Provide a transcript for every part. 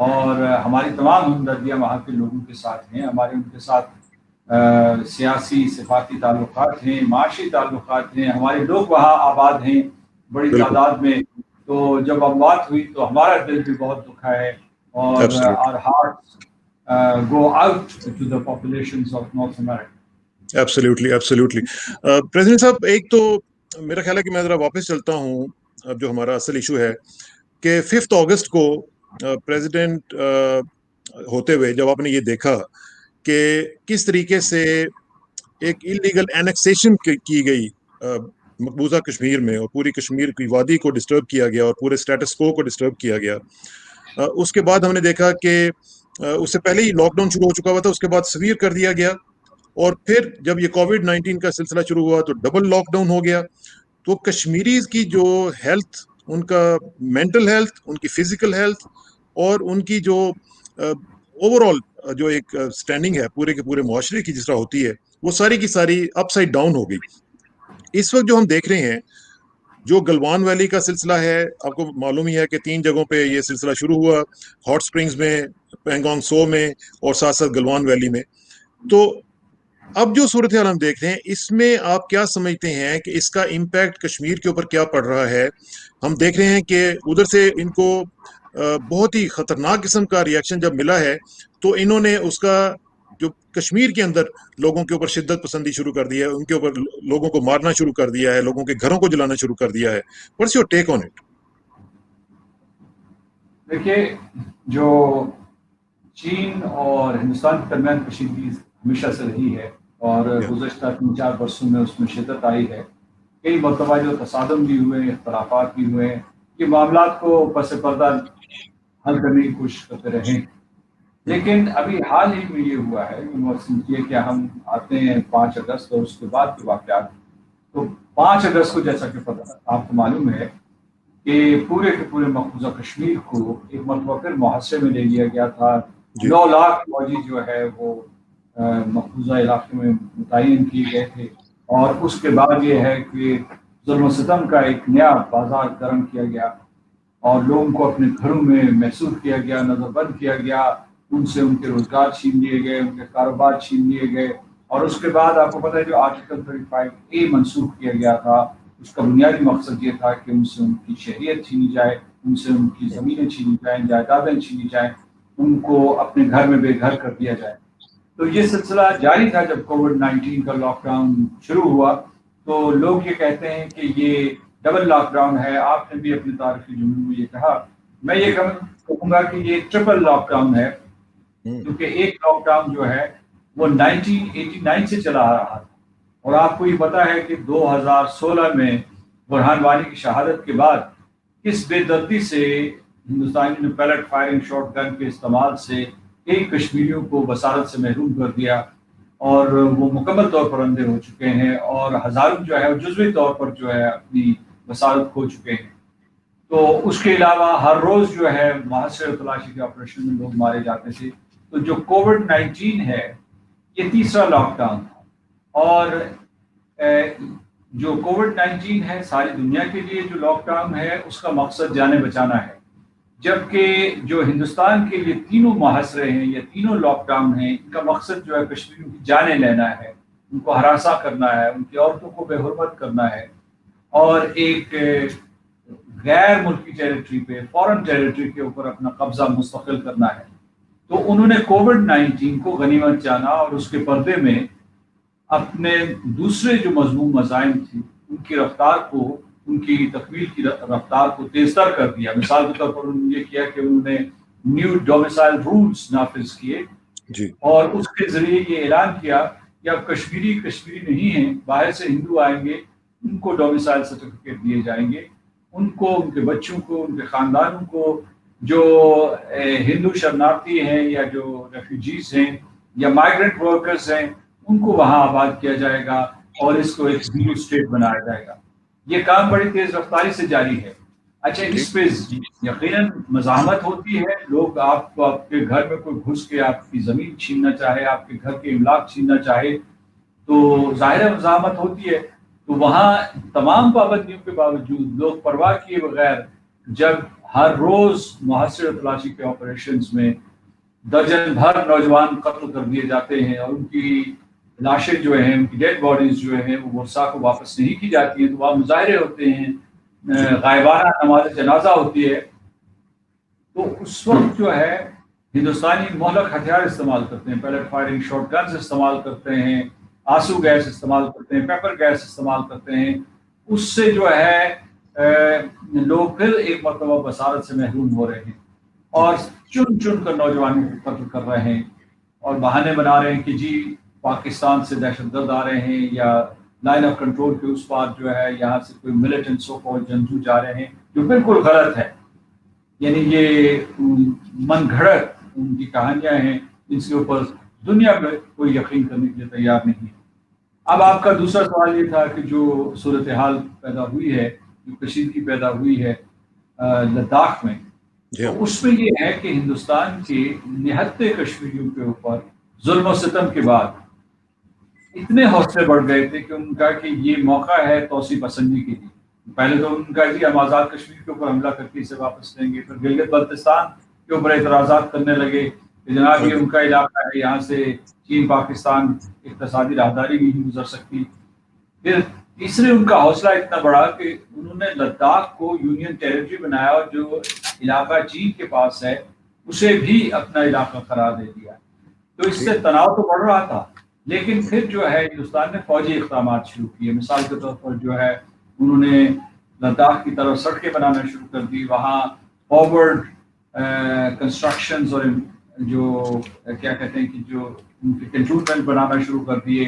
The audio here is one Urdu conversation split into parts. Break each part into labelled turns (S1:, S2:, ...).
S1: اور ہماری تمام ہمدردیاں وہاں کے لوگوں کے ساتھ ہیں. ہمارے ان کے ساتھ سیاسی صفاتی تعلقات ہیں, معاشی تعلقات ہیں. ہمارے لوگ وہاں آباد ہیں بڑی
S2: بالکل
S1: تعداد میں. تو جب اموات ہوئی تو ہمارا دل بھی بہت دکھا ہے, اور
S2: absolutely
S1: our hearts go out to the populations of North America.
S2: Absolutely absolutely. President صاحب, ایک تو میرا خیال ہے کہ میں ذرا واپس چلتا ہوں. اب جو ہمارا اصل ایشو ہے کہ 5 اگست کو پریزیڈنٹ ہوتے ہوئے جب آپ نے یہ دیکھا کہ کس طریقے سے ایک انلیگل اینیکسیشن کی گئی مقبوضہ کشمیر میں, اور پوری کشمیر کی وادی کو ڈسٹرب کیا گیا اور پورے سٹیٹس کو ڈسٹرب کیا گیا. اس کے بعد ہم نے دیکھا کہ اس سے پہلے ہی لاک ڈاؤن شروع ہو چکا ہوا تھا, اس کے بعد سویر کر دیا گیا, اور پھر جب یہ کووڈ-19 کا سلسلہ شروع ہوا تو ڈبل لاک ڈاؤن ہو گیا. تو کشمیریز کی جو ہیلتھ, ان کا مینٹل ہیلتھ, ان کی فزیکل ہیلتھ, اور ان کی جو اوور آل جو ایک سٹینڈنگ ہے پورے کے پورے معاشرے کی جس طرح ہوتی ہے, وہ ساری کی ساری اپ سائڈ ڈاؤن ہو گئی. اس وقت جو ہم دیکھ رہے ہیں, جو گلوان ویلی کا سلسلہ ہے, آپ کو معلوم ہی ہے کہ 3 جگہوں پہ یہ سلسلہ شروع ہوا, ہاٹ سپرنگز میں, پینگانگ سو میں, اور ساتھ ساتھ گلوان ویلی میں. تو اب جو صورتحال ہم دیکھ رہے ہیں, اس میں آپ کیا سمجھتے ہیں کہ اس کا امپیکٹ کشمیر کے اوپر کیا پڑ رہا ہے؟ ہم دیکھ رہے ہیں کہ ادھر سے ان کو بہت ہی خطرناک قسم کا ریئیکشن جب ملا ہے, تو انہوں نے اس کا جو کشمیر کے اندر لوگوں کے اوپر شدت پسندی شروع کر دی ہے, ان کے اوپر لوگوں کو مارنا شروع کر دیا ہے, لوگوں کے گھروں کو جلانا شروع کر دیا ہے. What's your take on it?
S1: دیکھیے, جو چین اور ہندوستان کے درمیان کشیدگی ہمیشہ سے رہی ہے, اور گزشتہ 3-4 برسوں میں اس میں شدت آئی ہے. کئی مرتبہ جو تصادم بھی ہوئے, اختلافات بھی ہوئے, یہ معاملات کو پس پردہ حل کرنے کی کوشش کرتے رہے. لیکن ابھی حال ہی میں یہ ہوا ہے یہ کہ ہم آتے ہیں 5 اگست اور اس کے بعد کے واقعات. تو 5 اگست کو جیسا کہ آپ کو معلوم ہے کہ پورے کے پورے مقبوضہ کشمیر کو ایک مرتبہ پھر محاصرے میں لے لیا گیا تھا. 9 لاکھ فوجی جو ہے وہ مقبوضہ علاقے میں متعین کیے گئے تھے, اور اس کے بعد یہ ہے کہ ظلم و ستم کا ایک نیا بازار گرم کیا گیا, اور لوگوں کو اپنے گھروں میں محصور کیا گیا, نظر بند کیا گیا, ان سے ان کے روزگار چھین لیے گئے, ان کے کاروبار چھین لیے گئے. اور اس کے بعد آپ کو پتہ ہے جو آرٹیکل 35A منسوخ کیا گیا تھا, اس کا بنیادی مقصد یہ تھا کہ ان سے ان کی شہریت چھینی جائے, ان سے ان کی زمینیں چھینی جائیں, جائیدادیں چھینی جائیں, ان کو اپنے گھر میں بے گھر کر دیا جائے. تو یہ سلسلہ جاری تھا. جب کووڈ-19 کا لاک ڈاؤن شروع ہوا تو لوگ یہ کہتے ہیں کہ یہ ڈبل لاک ڈاؤن ہے. آپ نے بھی اپنے تعارفی جملوں میں یہ کہا, میں یہ کہوں گا کہ یہ ٹرپل لاک ڈاؤن ہے, کیونکہ ایک لاک ڈاؤن جو ہے وہ 1989 سے چلا آ رہا تھا. اور آپ کو یہ پتا ہے کہ 2016 میں برہان وانی کی شہادت کے بعد کس بے دردی سے ہندوستانی نے پیلٹ فائرنگ شاٹ گن کے استعمال سے کئی کشمیریوں کو بصارت سے محروم کر دیا, اور وہ مکمل طور پر اندھے ہو چکے ہیں, اور ہزاروں جو ہے جزوی طور پر جو ہے اپنی بصارت کھو چکے ہیں. تو اس کے علاوہ ہر روز جو ہے محاصرے و تلاشی کے آپریشن میں لوگ مارے جاتے تھے. تو جو کووڈ-19 ہے یہ تیسرا لاک ڈاؤن تھا, اور جو کووڈ-19 ہے ساری دنیا کے لیے جو لاک ڈاؤن ہے اس کا مقصد جانیں بچانا ہے, جبکہ جو ہندوستان کے لیے تینوں محاصرے ہیں یا تینوں لاک ڈاؤن ہیں, ان کا مقصد جو ہے کشمیریوں کی جانیں لینا ہے, ان کو ہراساں کرنا ہے, ان کی عورتوں کو بے حرمت کرنا ہے, اور ایک غیر ملکی ٹیریٹری پہ, فورن ٹیریٹری کے اوپر اپنا قبضہ مستقل کرنا ہے. تو انہوں نے کووڈ-19 کو غنیمت جانا, اور اس کے پردے میں اپنے دوسرے جو مضمون مزاحم تھی ان کی رفتار کو, ان کی تکمیل کی رفتار کو تیز تر کر دیا. مثال کے طور پر انہوں نے یہ کیا کہ انہوں نے نیو ڈومیسائل رولز نافذ کیے, اور اس کے ذریعے یہ اعلان کیا کہ اب کشمیری نہیں ہیں, باہر سے ہندو آئیں گے ان کو ڈومیسائل سرٹیفکیٹ دیے جائیں گے, ان کو, ان کے بچوں کو, ان کے خاندانوں کو, جو ہندو شرنارتھی ہیں یا جو ریفیوجیز ہیں یا مائیگرنٹ ورکرز ہیں, ان کو وہاں آباد کیا جائے گا, اور اس کو ایک ہندو اسٹیٹ بنایا جائے گا. یہ کام بڑی تیز رفتاری سے جاری ہے. اچھا, اس پہ یقیناً مزاحمت ہوتی ہے, لوگ آپ کو آپ کے گھر میں کوئی گھس کے آپ کی زمین چھیننا چاہے, آپ کے گھر کے املاک چھیننا چاہے, تو ظاہر مزاحمت ہوتی ہے. تو وہاں تمام پابندیوں کے باوجود لوگ پرواہ کیے بغیر جب ہر روز محاصرہ تلاشی کے آپریشنز میں درجن بھر نوجوان قتل کر دیے جاتے ہیں، اور ان کی لاشیں جو ہیں، ان کی ڈیڈ باڈیز جو ہیں وہ ورثاء کو واپس نہیں کی جاتی ہیں، تو وہاں مظاہرے ہوتے ہیں، غائبانہ نماز جنازہ ہوتی ہے. تو اس وقت جو ہے ہندوستانی مہلک ہتھیار استعمال کرتے ہیں، پیلٹ فائرنگ شاٹ گنز استعمال کرتے ہیں، آنسو گیس استعمال کرتے ہیں، پیپر گیس استعمال کرتے ہیں. اس سے جو ہے لوگ پھر ایک مرتبہ بصارت سے محروم ہو رہے ہیں، اور چن چن کر نوجوانوں کو قتل کر رہے ہیں، اور بہانے بنا رہے ہیں کہ جی پاکستان سے دہشت گرد آ رہے ہیں، یا لائن آف کنٹرول کے اس پار جو ہے یہاں سے کوئی ملیٹنٹ سو کالڈ جنگجو جا رہے ہیں، جو بالکل غلط ہے. یعنی یہ من گھڑت ان کی کہانیاں ہیں جن کے اوپر دنیا میں کوئی یقین کرنے کے لیے تیار نہیں ہے. اب آپ کا دوسرا سوال یہ تھا کہ جو صورتحال پیدا ہوئی ہے، جو کشیدگی پیدا ہوئی ہے لداخ میں، تو اس میں یہ ہے کہ ہندوستان کے نہتے کشمیریوں کے اوپر ظلم و ستم کے بعد اتنے حوصلے بڑھ گئے تھے کہ ان کا کہ یہ موقع ہے توسیع پسندی کے لیے. پہلے تو ان کا جی ہم آزاد کشمیر کے اوپر حملہ کر کے اسے واپس لیں گے، پھر گلگت بلتستان کے اوپر اعتراضات کرنے لگے کہ جناب یہ ان کا علاقہ ہے، یہاں سے چین پاکستان اقتصادی راہداری بھی نہیں گزر سکتی. پھر تیسرے ان کا حوصلہ اتنا بڑا کہ انہوں نے لداخ کو یونین ٹیریٹری بنایا، اور جو علاقہ چین کے پاس ہے اسے بھی اپنا علاقہ قرار دے دیا. تو اس سے تناؤ تو بڑھ رہا تھا، لیکن پھر جو ہے ہندوستان نے فوجی اقدامات شروع کیے. مثال کے طور پر جو ہے انہوں نے لداخ کی طرف سڑکیں بنانا شروع کر دی، وہاں فارورڈ کنسٹرکشنز اور جو کیا کہتے ہیں کہ جو ان کے کنٹونمنٹ بنانا شروع کر دیے.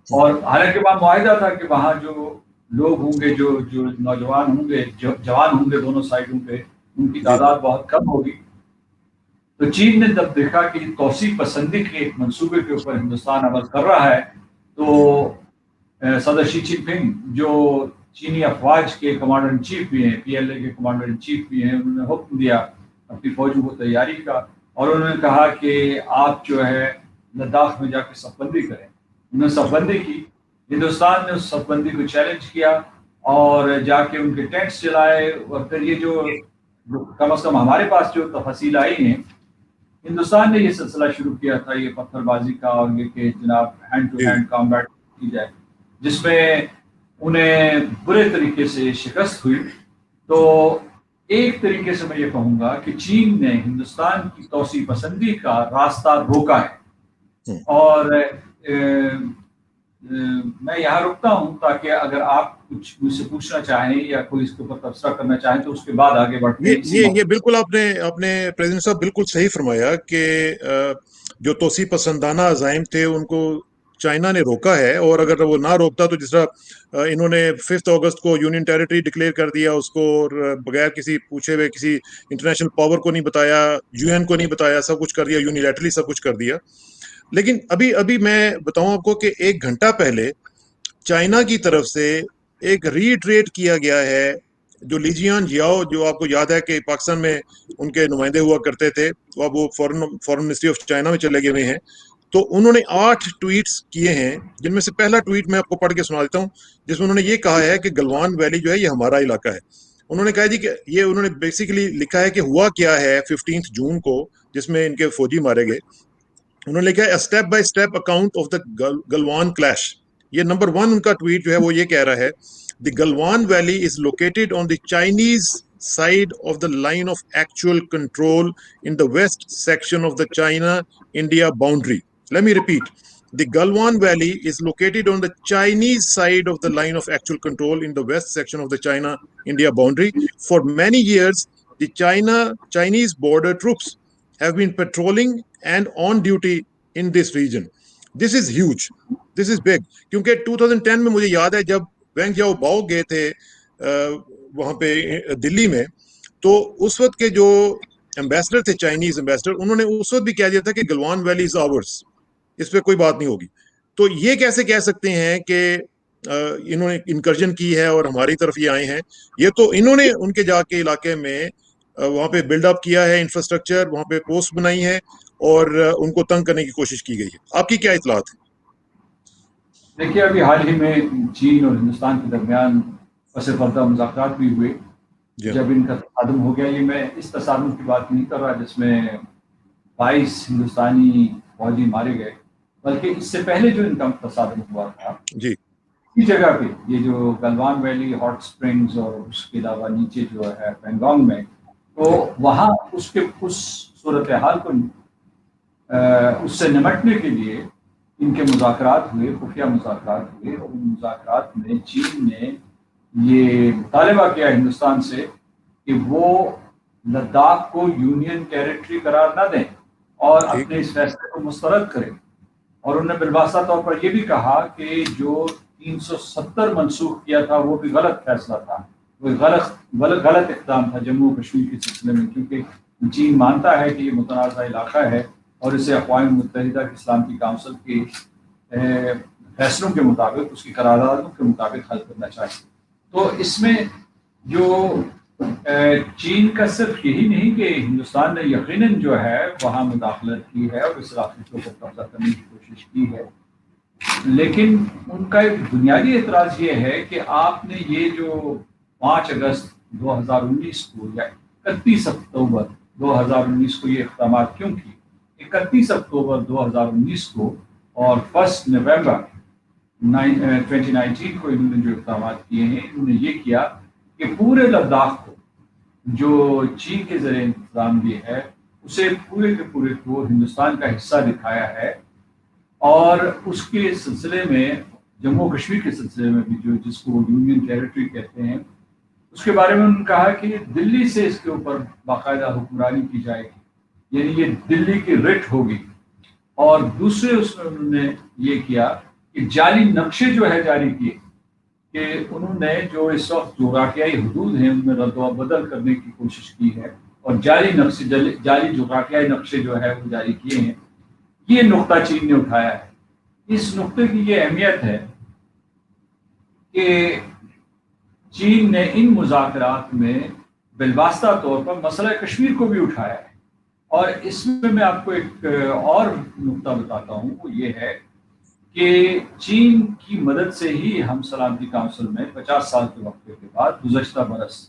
S1: اور حالانکہ وہاں معاہدہ تھا کہ وہاں جو لوگ ہوں گے، جو نوجوان ہوں گے، جوان ہوں گے دونوں سائڈوں پہ، ان کی تعداد بہت کم ہوگی. تو چین نے جب دیکھا کہ توسیع پسندی کے ایک منصوبے کے اوپر ہندوستان عمل کر رہا ہے، تو صدر شی جن پنگ جو چینی افواج کے کمانڈر ان چیف بھی ہیں، پی ایل اے کے کمانڈر ان چیف بھی ہیں، انہوں نے حکم دیا اپنی فوجوں کو تیاری کا، اور انہوں نے کہا کہ آپ جو ہے لداخ میں جا کے صف بندی کریں. انہوں نے صف بندی کی. ہندوستان نے اس صف بندی کو چیلنج کیا اور جا کے ان کے ٹینٹس چلائے. اور پھر یہ جو کم از کم ہمارے پاس جو تفصیل آئی ہیں، ہندوستان نے یہ سلسلہ شروع کیا تھا یہ پتھر بازی کا، اور یہ کہ جناب ہینڈ ٹو ہینڈ کامبیٹ کی جائے، جس میں انہیں برے طریقے سے شکست ہوئی. تو ایک طریقے سے میں یہ کہوں گا کہ چین نے ہندوستان کی توسیع پسندی کا راستہ روکا ہے. اور میں یہاں رکتا ہوں تاکہ اگر آپ کچھ مجھ سے پوچھنا چاہیں یا کوئی اس کے اوپر تبصرہ کرنا چاہیں تو اس کے بعد آگے بڑھتے ہیں.
S2: یہ بالکل آپ نے پریزیڈنٹ صاحب بالکل صحیح فرمایا کہ جو توسیع پسندانہ عزائم تھے ان کو چائنا نے روکا ہے، اور اگر وہ نہ روکتا تو جس طرح انہوں نے 5 اگست کو یونین ٹیریٹری ڈکلیئر کر دیا اس کو، اور بغیر کسی پوچھے ہوئے کسی انٹرنیشنل پاور کو نہیں بتایا، یو این کو نہیں بتایا، سب کچھ کر دیا، یونیلیٹرلی سب کچھ کر دیا. لیکن ابھی میں بتاؤں آپ کو کہ 1 گھنٹہ پہلے چائنا کی طرف سے ایک ریٹریٹ کیا گیا ہے. جو لیجیان جیاؤ، جو آپ کو یاد ہے کہ پاکستان میں ان کے نمائندے ہوا کرتے تھے، اب وہ فورن منسٹری آف چائنا میں چلے گئے ہوئے ہیں. تو انہوں نے 8 ٹویٹس کیے ہیں، جن میں سے پہلا ٹویٹ میں آپ کو پڑھ کے سنا دیتا ہوں، جس میں انہوں نے یہ کہا ہے کہ گلوان ویلی جو ہے یہ ہمارا علاقہ ہے. انہوں نے کہا جی کہ یہ انہوں نے بیسیکلی لکھا ہے کہ ہوا کیا ہے 15 جون کو، جس میں ان کے فوجی مارے گئے. انہوں نے لکھا ہے step by step account of the Galwan clash. یہ نمبر 1 ان کا ٹویٹ جو ہے وہ یہ کہہ رہا ہے، The Galwan Valley is located on the Chinese side of the line of actual control in the west section of the China-India boundary. Let me repeat. The Galwan Valley is located on the Chinese side of the line of actual control in the west section of the China-India boundary. For many years, the Chinese border troops have been patrolling and on duty in this region. This is huge. This is big. کیونکہ 2010 میں مجھے یاد ہے جب وینگ جاؤ باؤ گئے تھے وہاں پہ دلی میں، تو اس وقت کے جو ایمبیسڈر تھے، چائنیز ایمبیسڈر، انہوں نے اس وقت بھی کہہ دیا تھا کہ گلوان ویلی از آورس، اس پہ کوئی بات نہیں ہوگی. تو یہ کیسے کہہ سکتے ہیں کہ انہوں نے انکرجن کی ہے اور ہماری طرف یہ آئے ہیں؟ یہ تو انہوں نے ان کے جا کے علاقے میں وہاں پہ بلڈ اپ کیا ہے، انفراسٹرکچر وہاں پہ پوسٹ بنائی ہے اور ان کو تنگ کرنے کی کوشش کی گئی ہے. آپ کی کیا اطلاعات ہیں؟
S1: دیکھیے ابھی حال ہی میں چین اور ہندوستان کے درمیان پس پردہ مذاکرات بھی ہوئے، جب ان کا تصادم ہو گیا. یہ میں اس تصادم کی بات نہیں کر رہا جس میں 22 ہندوستانی فوجی مارے گئے، بلکہ اس سے پہلے جو ان کا تصادم ہوا تھا
S2: جی
S1: اسی جگہ پہ، یہ جو گلوان ویلی ہاٹ اسپرنگز اور اس کے علاوہ نیچے جو ہے پینگانگ میں، تو وہاں اس صورتحال کو اس سے نمٹنے کے لیے ان کے مذاکرات ہوئے، خفیہ مذاکرات ہوئے، اور ان مذاکرات میں چین نے یہ مطالبہ کیا ہندوستان سے کہ وہ لداخ کو یونین ٹیریٹری قرار نہ دیں اور
S2: ٹھیک
S1: اپنے اس فیصلے کو مسترد کریں. اور انہوں نے بالواسطہ طور پر یہ بھی کہا کہ جو 370 منسوخ کیا تھا وہ بھی غلط فیصلہ تھا، وہ غلط اقدام تھا جموں کشمیر کے سلسلے میں، کیونکہ چین مانتا ہے کہ یہ متنازع علاقہ ہے اور اسے اقوام متحدہ کی سلامتی کونسل کے فیصلوں کے مطابق، اس کی قراردادوں کے مطابق حل کرنا چاہیے. تو اس میں جو چین کا صرف یہی نہیں کہ ہندوستان نے یقیناً جو ہے وہاں مداخلت کی ہے اور اس علاقے کے اوپر قبضہ کرنے کی کوشش کی ہے، لیکن ان کا ایک بنیادی اعتراض یہ ہے کہ آپ نے یہ جو 5 اگست 2019 کو یا 31 اکتوبر 2019 کو یہ اقدامات کیوں کیے؟ 31 اکتوبر 2019 کو اور 1 نومبر 2019 کو انہوں نے جو اقدامات کیے ہیں، انہوں نے یہ کیا کہ پورے لداخ کو جو چین کے زیر انتظام بھی ہے اسے پورے کے پورے کو ہندوستان کا حصہ دکھایا ہے، اور اس کے سلسلے میں جموں کشمیر کے سلسلے میں بھی جو جس کو یونین ٹیریٹری کہتے ہیں، اس کے بارے میں انہوں نے کہا کہ دلی سے اس کے اوپر باقاعدہ حکمرانی کی جائے گی، یعنی یہ دلی کی رٹ ہوگی. اور دوسرے اس میں انہوں نے یہ کیا کہ جعلی نقشے جو ہے جاری کیے کہ انہوں نے جو اس وقت جغرافیائی حدود ہیں ان میں رد و بدل کرنے کی کوشش کی ہے، اور جعلی جغرافیائی نقشے جو ہے وہ جاری کیے ہیں. یہ نقطہ چین نے اٹھایا ہے. اس نقطے کی یہ اہمیت ہے کہ چین نے ان مذاکرات میں بالواسطہ طور پر مسئلہ کشمیر کو بھی اٹھایا ہے. اور اس میں آپ کو ایک اور نقطہ بتاتا ہوں، وہ یہ ہے کہ چین کی مدد سے ہی ہم سلامتی کونسل میں 50 سال کے وقفے کے بعد گزشتہ برس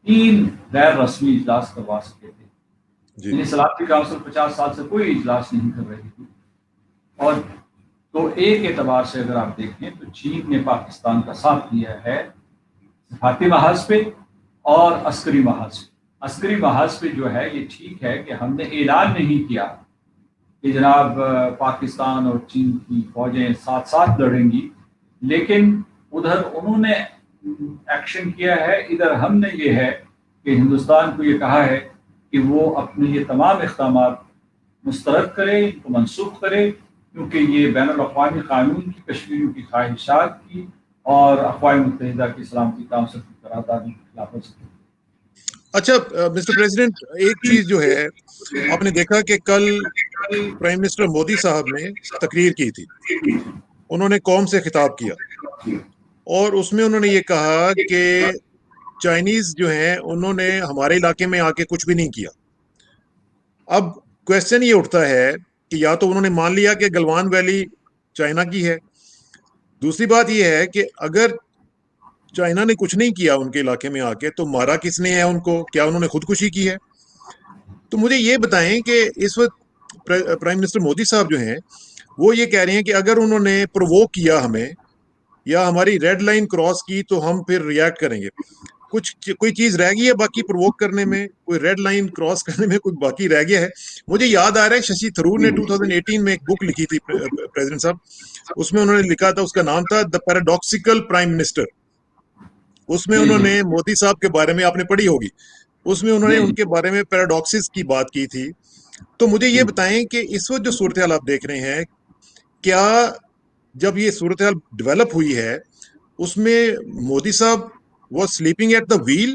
S1: 3 غیر رسمی اجلاس کروا سکے تھے. یعنی سلامتی کونسل 50 سال سے کوئی اجلاس نہیں کر رہی تھی. اور تو ایک اعتبار سے اگر آپ دیکھیں تو چین نے پاکستان کا ساتھ دیا ہے سفارتی محاذ پہ اور عسکری محاذ پہ. عسکری محاذ پہ جو ہے یہ ٹھیک ہے کہ ہم نے اعلان نہیں کیا کہ جناب پاکستان اور چین کی فوجیں ساتھ ساتھ لڑیں گی، لیکن ادھر انہوں نے ایکشن کیا ہے، ادھر ہم نے یہ ہے کہ ہندوستان کو یہ کہا ہے کہ وہ اپنے یہ تمام اقدامات مسترد کرے، ان کو منسوخ کرے، کیونکہ یہ بین الاقوامی قانون کی، کشمیریوں کی خواہشات کی اور اقوام متحدہ کی سلامتی کونسل کی قراردادوں کی خلاف ورزی ہے.
S2: اچھا مسٹر پریزیڈنٹ، ایک چیز جو ہے آپ نے دیکھا کہ کل پرائم منسٹر مودی صاحب نے تقریر کی تھی، انہوں نے قوم سے خطاب کیا اور اس میں انہوں نے یہ کہا کہ چائنیز جو ہیں انہوں نے ہمارے علاقے میں آ کے کچھ بھی نہیں کیا. اب کویسچن یہ اٹھتا ہے کہ یا تو انہوں نے مان لیا کہ گلوان ویلی چائنا کی ہے، دوسری بات یہ ہے کہ اگر چائنا نے کچھ نہیں کیا ان کے علاقے میں آ کے تو مارا کس نے ہے ان کو؟ کیا انہوں نے خودکشی کی ہے؟ تو مجھے یہ بتائیں کہ اس وقت پرائم منسٹر مودی صاحب جو ہیں وہ یہ کہہ رہے ہیں کہ اگر انہوں نے پرووک کیا ہمیں یا ہماری ریڈ لائن کراس کی تو ہم پھر ریئیکٹ کریں گے. کوئی چیز رہ گئی ہے باقی پرووک کرنے میں؟ کوئی ریڈ لائن کراس کرنے میں کوئی باقی رہ گیا ہے؟ مجھے یاد آ رہا ہے ششی تھرور نے 2018 میں ایک بک لکھی تھی پریزیڈنٹ صاحب، اس میں انہوں نے لکھا تھا، اس کا نام تھا دا پیراڈاکسیکل پرائم منسٹر. اس میں انہوں نے مودی صاحب کے بارے میں، آپ نے پڑھی ہوگی، اس میں انہوں نے ان کے بارے میں پیراڈاکسز کی بات کی تھی. تو مجھے یہ بتائیں کہ اس وقت جو صورتحال آپ دیکھ رہے ہیں، کیا جب یہ صورتحال ڈیولپ ہوئی ہے اس میں مودی صاحب was sleeping at the wheel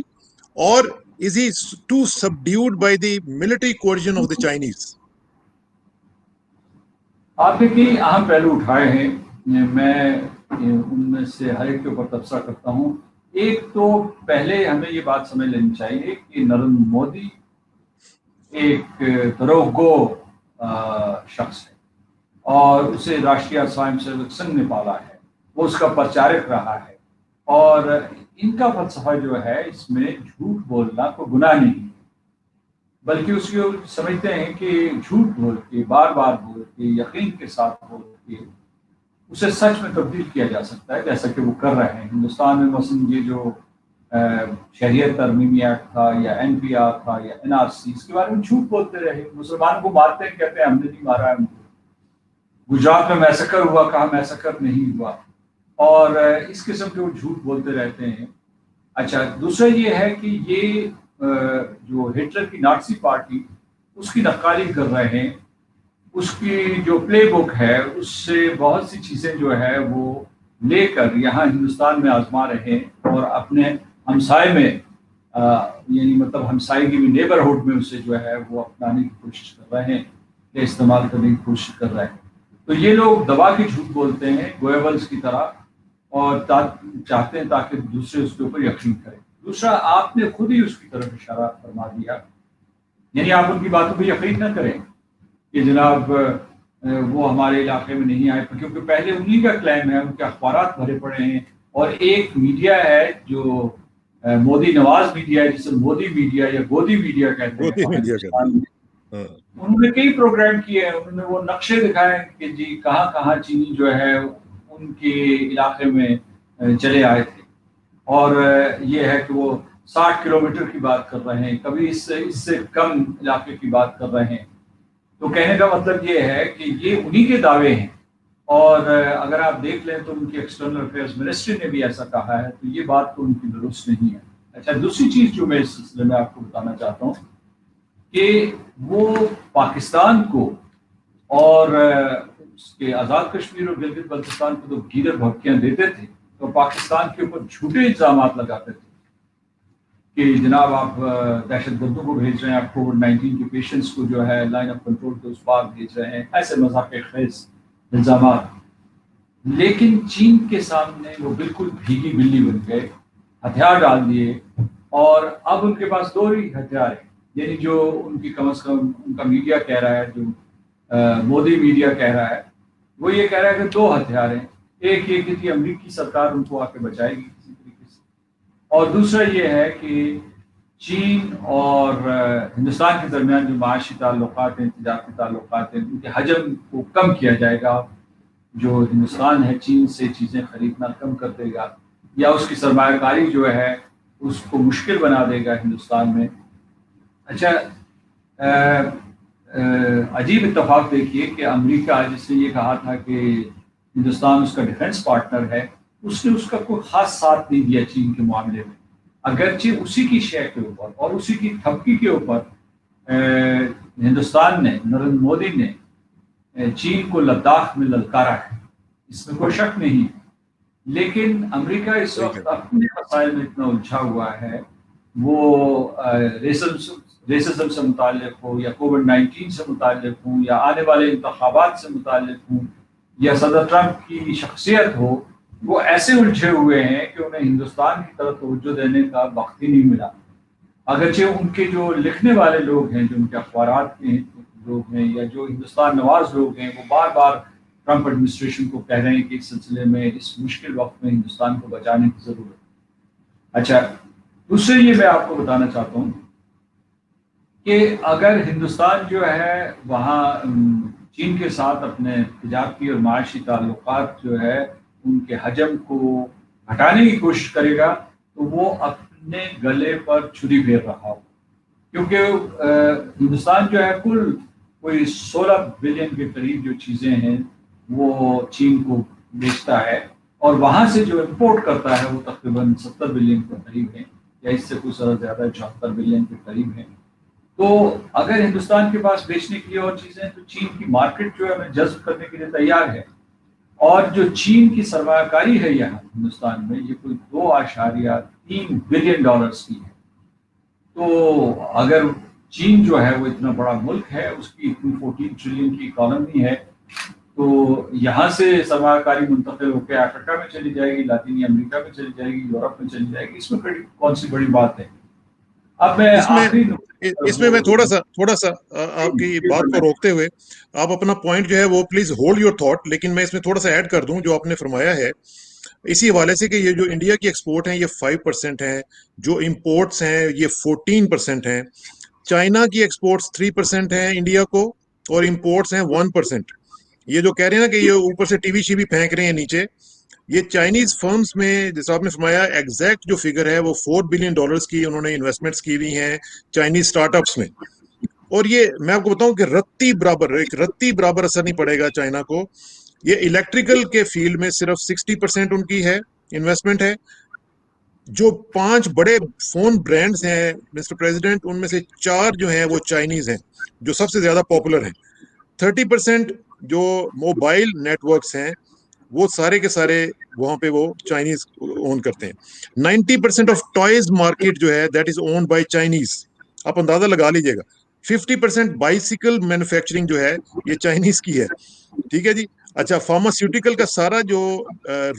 S2: اور is he to subdued by the military coercion of the Chinese?
S1: آپ نے کئی اہم پہلو اٹھائے ہیں، میں ان میں سے ہر ایک کے اوپر تبصرہ کرتا ہوں. ایک تو پہلے ہمیں یہ بات سمجھ لینی چاہیے کہ نریندر مودی ایک دروغگو شخص ہے اور اسے راشٹریہ سوئم سیوک سنگھ نے پالا ہے، وہ اس کا پرچارک رہا ہے. اور ان کا فلسفہ جو ہے اس میں جھوٹ بولنا کو گناہ نہیں ہے، بلکہ اس کو سمجھتے ہیں کہ جھوٹ بول کے، بار بار بول کے، یقین کے ساتھ بول کے اسے سچ میں تبدیل کیا جا سکتا ہے، جیسا کہ وہ کر رہے ہیں ہندوستان میں۔ مثلاً یہ جو شہریت ترمیمی ایکٹ تھا یا NPR تھا یا NRC، اس کے بارے میں جھوٹ بولتے رہے، مسلمان کو مارتے ہیں، کہتے ہیں ہم نے نہیں مارا ہے، گجرات میں میسکر ہوا، کہا میسکر نہیں ہوا، اور اس قسم کے وہ جھوٹ بولتے رہتے ہیں۔ اچھا، دوسرا یہ ہے کہ یہ جو ہٹلر کی نازی پارٹی، اس کی نقالی کر رہے ہیں، اس کی جو پلے بک ہے اس سے بہت سی چیزیں جو ہے وہ لے کر یہاں ہندوستان میں آزما رہے ہیں، اور اپنے ہمسائے میں یعنی مطلب ہمسائے کی نیبرہڈ میں اسے جو ہے وہ اپنانے کی کوشش کر رہے ہیں یا استعمال کرنے کی کوشش کر رہے ہیں۔ تو یہ لوگ دبا کے جھوٹ بولتے ہیں گویبلز کی طرح، اور چاہتے ہیں تاکہ دوسرے اس کے اوپر یقین کریں۔ دوسرا، آپ نے خود ہی اس کی طرف اشارہ فرما دیا، یعنی آپ ان کی باتوں پہ یقین نہ کریں کہ جناب وہ ہمارے علاقے میں نہیں آئے، کیونکہ پہلے انہی کا کلیم ہے، ان کے اخبارات بھرے پڑے ہیں، اور ایک میڈیا ہے جو مودی نواز میڈیا ہے، جسے مودی میڈیا یا گودی میڈیا کہتے ہیں ہندوستان میں، انہوں نے کئی پروگرام کیے ہیں، انہوں نے وہ نقشے دکھائے کہ جی کہاں کہاں چینی جو ہے ان کے علاقے میں چلے آئے تھے، اور یہ ہے کہ وہ 60 کلومیٹر کی بات کر رہے ہیں، کبھی اس سے کم علاقے کی بات کر رہے ہیں۔ تو کہنے کا مطلب یہ ہے کہ یہ انہی کے دعوے ہیں، اور اگر آپ دیکھ لیں تو ان کی ایکسٹرنل افیئرز منسٹری نے بھی ایسا کہا ہے، تو یہ بات تو ان کی درست نہیں ہے۔ اچھا، دوسری چیز جو میں اس سلسلے میں آپ کو بتانا چاہتا ہوں کہ وہ پاکستان کو اور اس کے آزاد کشمیر اور گلگت بلتستان کو تو گیدڑ بھبکیاں دیتے تھے، تو پاکستان کے اوپر جھوٹے الزامات لگاتے تھے کہ جناب آپ دہشت گردوں کو بھیج رہے ہیں، آپ کووڈ-19 کے پیشنٹس کو جو ہے لائن آف کنٹرول کے اس پار بھیج رہے ہیں، ایسے مذاق خیز الزامات۔ لیکن چین کے سامنے وہ بالکل بھیگی بلی بن گئے، ہتھیار ڈال دیے، اور اب ان کے پاس دو ہی ہتھیار ہیں، یعنی جو ان کی کم از کم ان کا میڈیا کہہ رہا ہے، جو مودی میڈیا کہہ رہا ہے، وہ یہ کہہ رہا ہے کہ دو ہتھیار ہیں، ایک یہ کہ امریکی سرکار ان کو آ کے بچائے گی کسی طریقے سے، اور دوسرا یہ ہے کہ چین اور ہندوستان کے درمیان جو معاشی تعلقات ہیں، تجارتی تعلقات ہیں، ان کے حجم کو کم کیا جائے گا، جو ہندوستان ہے چین سے چیزیں خریدنا کم کر دے گا، یا اس کی سرمایہ کاری جو ہے اس کو مشکل بنا دے گا ہندوستان میں۔ اچھا، عجیب اتفاق دیکھیے کہ امریکہ جس نے یہ کہا تھا کہ ہندوستان اس کا ڈیفنس پارٹنر ہے، اس نے اس کا کوئی خاص ساتھ نہیں دیا چین کے معاملے میں، اگرچہ اسی کی شے کے اوپر اور اسی کی تھپکی کے اوپر ہندوستان نے، نریندر مودی نے چین کو لداخ میں للکارا ہے، اس میں کوئی شک نہیں، لیکن امریکہ اس وقت اپنے مسائل میں اتنا الجھا ہوا ہے، وہ ریسزم سے متعلق ہو یا کووڈ-19 سے متعلق ہوں یا آنے والے انتخابات سے متعلق ہوں یا صدر ٹرمپ کی شخصیت ہو، وہ ایسے الجھے ہوئے ہیں کہ انہیں ہندوستان کی طرف توجہ دینے کا وقت ہی نہیں ملا، اگرچہ ان کے جو لکھنے والے لوگ ہیں، جو ان کے اخبارات کے لوگ ہیں یا جو ہندوستان نواز لوگ ہیں، وہ بار بار ٹرمپ ایڈمنسٹریشن کو کہہ رہے ہیں کہ اس سلسلے میں اس مشکل وقت میں ہندوستان کو بچانے کی ضرورت ہے۔ اچھا، دوسرے یہ میں آپ کو بتانا چاہتا ہوں کہ اگر ہندوستان جو ہے وہاں چین کے ساتھ اپنے تجارتی اور معاشی تعلقات جو ہے ان کے حجم کو گھٹانے کی کوشش کرے گا، تو وہ اپنے گلے پر چھری پھیر رہا ہو، کیونکہ ہندوستان جو ہے کل کوئی 16 بلین کے قریب جو چیزیں ہیں وہ چین کو بیچتا ہے، اور وہاں سے جو امپورٹ کرتا ہے وہ تقریباً 70 بلین کے قریب ہے، یا اس سے کچھ زیادہ 74 بلین کے قریب ہے۔ تو اگر ہندوستان کے پاس بیچنے کے لیے اور چیزیں ہیں تو چین کی مارکیٹ جو ہے ہمیں جذب کرنے کے لیے تیار ہے، اور جو چین کی سرمایہ کاری ہے یہاں ہندوستان میں، یہ کوئی 2.3 بلین ڈالرز کی ہے۔ تو اگر چین جو ہے وہ اتنا بڑا ملک ہے، اس کی اتنی 14 ٹریلین کی اکانومی ہے، تو یہاں سے سرمایہ کاری منتقل ہو کے افریقہ میں چلی جائے گی، لاطینی امریکہ میں چلی جائے گی، یورپ میں چلی جائے گی، اس میں کون سی بڑی بات ہے۔ اب میں
S2: اس میں تھوڑا سا آپ کی بات کو روکتے ہوئے، آپ اپنا پوائنٹ جو ہے وہ پلیز ہولڈ یور تھاٹ، لیکن میں اس میں تھوڑا سا ایڈ کر دوں جو آپ نے فرمایا ہے اسی حوالے سے کہ یہ جو انڈیا کی ایکسپورٹ ہیں یہ 5% ہیں، جو امپورٹس ہیں یہ 14% ہیں، چائنا کی ایکسپورٹس 3% ہیں انڈیا کو، اور امپورٹس ہیں 1%۔ یہ جو کہہ رہے ہیں نا کہ یہ اوپر سے ٹی وی شی بھی پھینک رہے ہیں نیچے، یہ چائنیز فرمز میں جیسا آپ نے فرمایا ایگزیکٹ جو فگر ہے وہ $4 بلین کی انہوں نے انویسٹمنٹس کی ہوئی ہیں چائنیز اسٹارٹ اپس میں، اور یہ میں آپ کو بتاؤں کہ ایک رتی برابر اثر نہیں پڑے گا چائنا کو۔ یہ الیکٹریکل کے فیلڈ میں صرف 60% ان کی ہے انویسٹمنٹ ہے۔ جو 5 بڑے فون برانڈز ہیں مسٹر پریزیڈنٹ، ان میں سے 4 جو ہیں وہ چائنیز ہیں جو سب سے زیادہ پاپولر ہیں۔ 30% جو موبائل نیٹ ورکس ہیں وہ سارے کے سارے وہاں پہ وہ چائنیز اون کرتے ہیں۔ 90% آف ٹوائز مارکیٹ جو ہے that is own by Chinese, آپ اندازہ لگا لیجیے گا۔ 50% بائسیکل مینوفیکچرنگ جو ہے یہ چائنیز کی ہے، ٹھیک ہے جی۔ اچھا، فارماسیوٹیکل کا سارا جو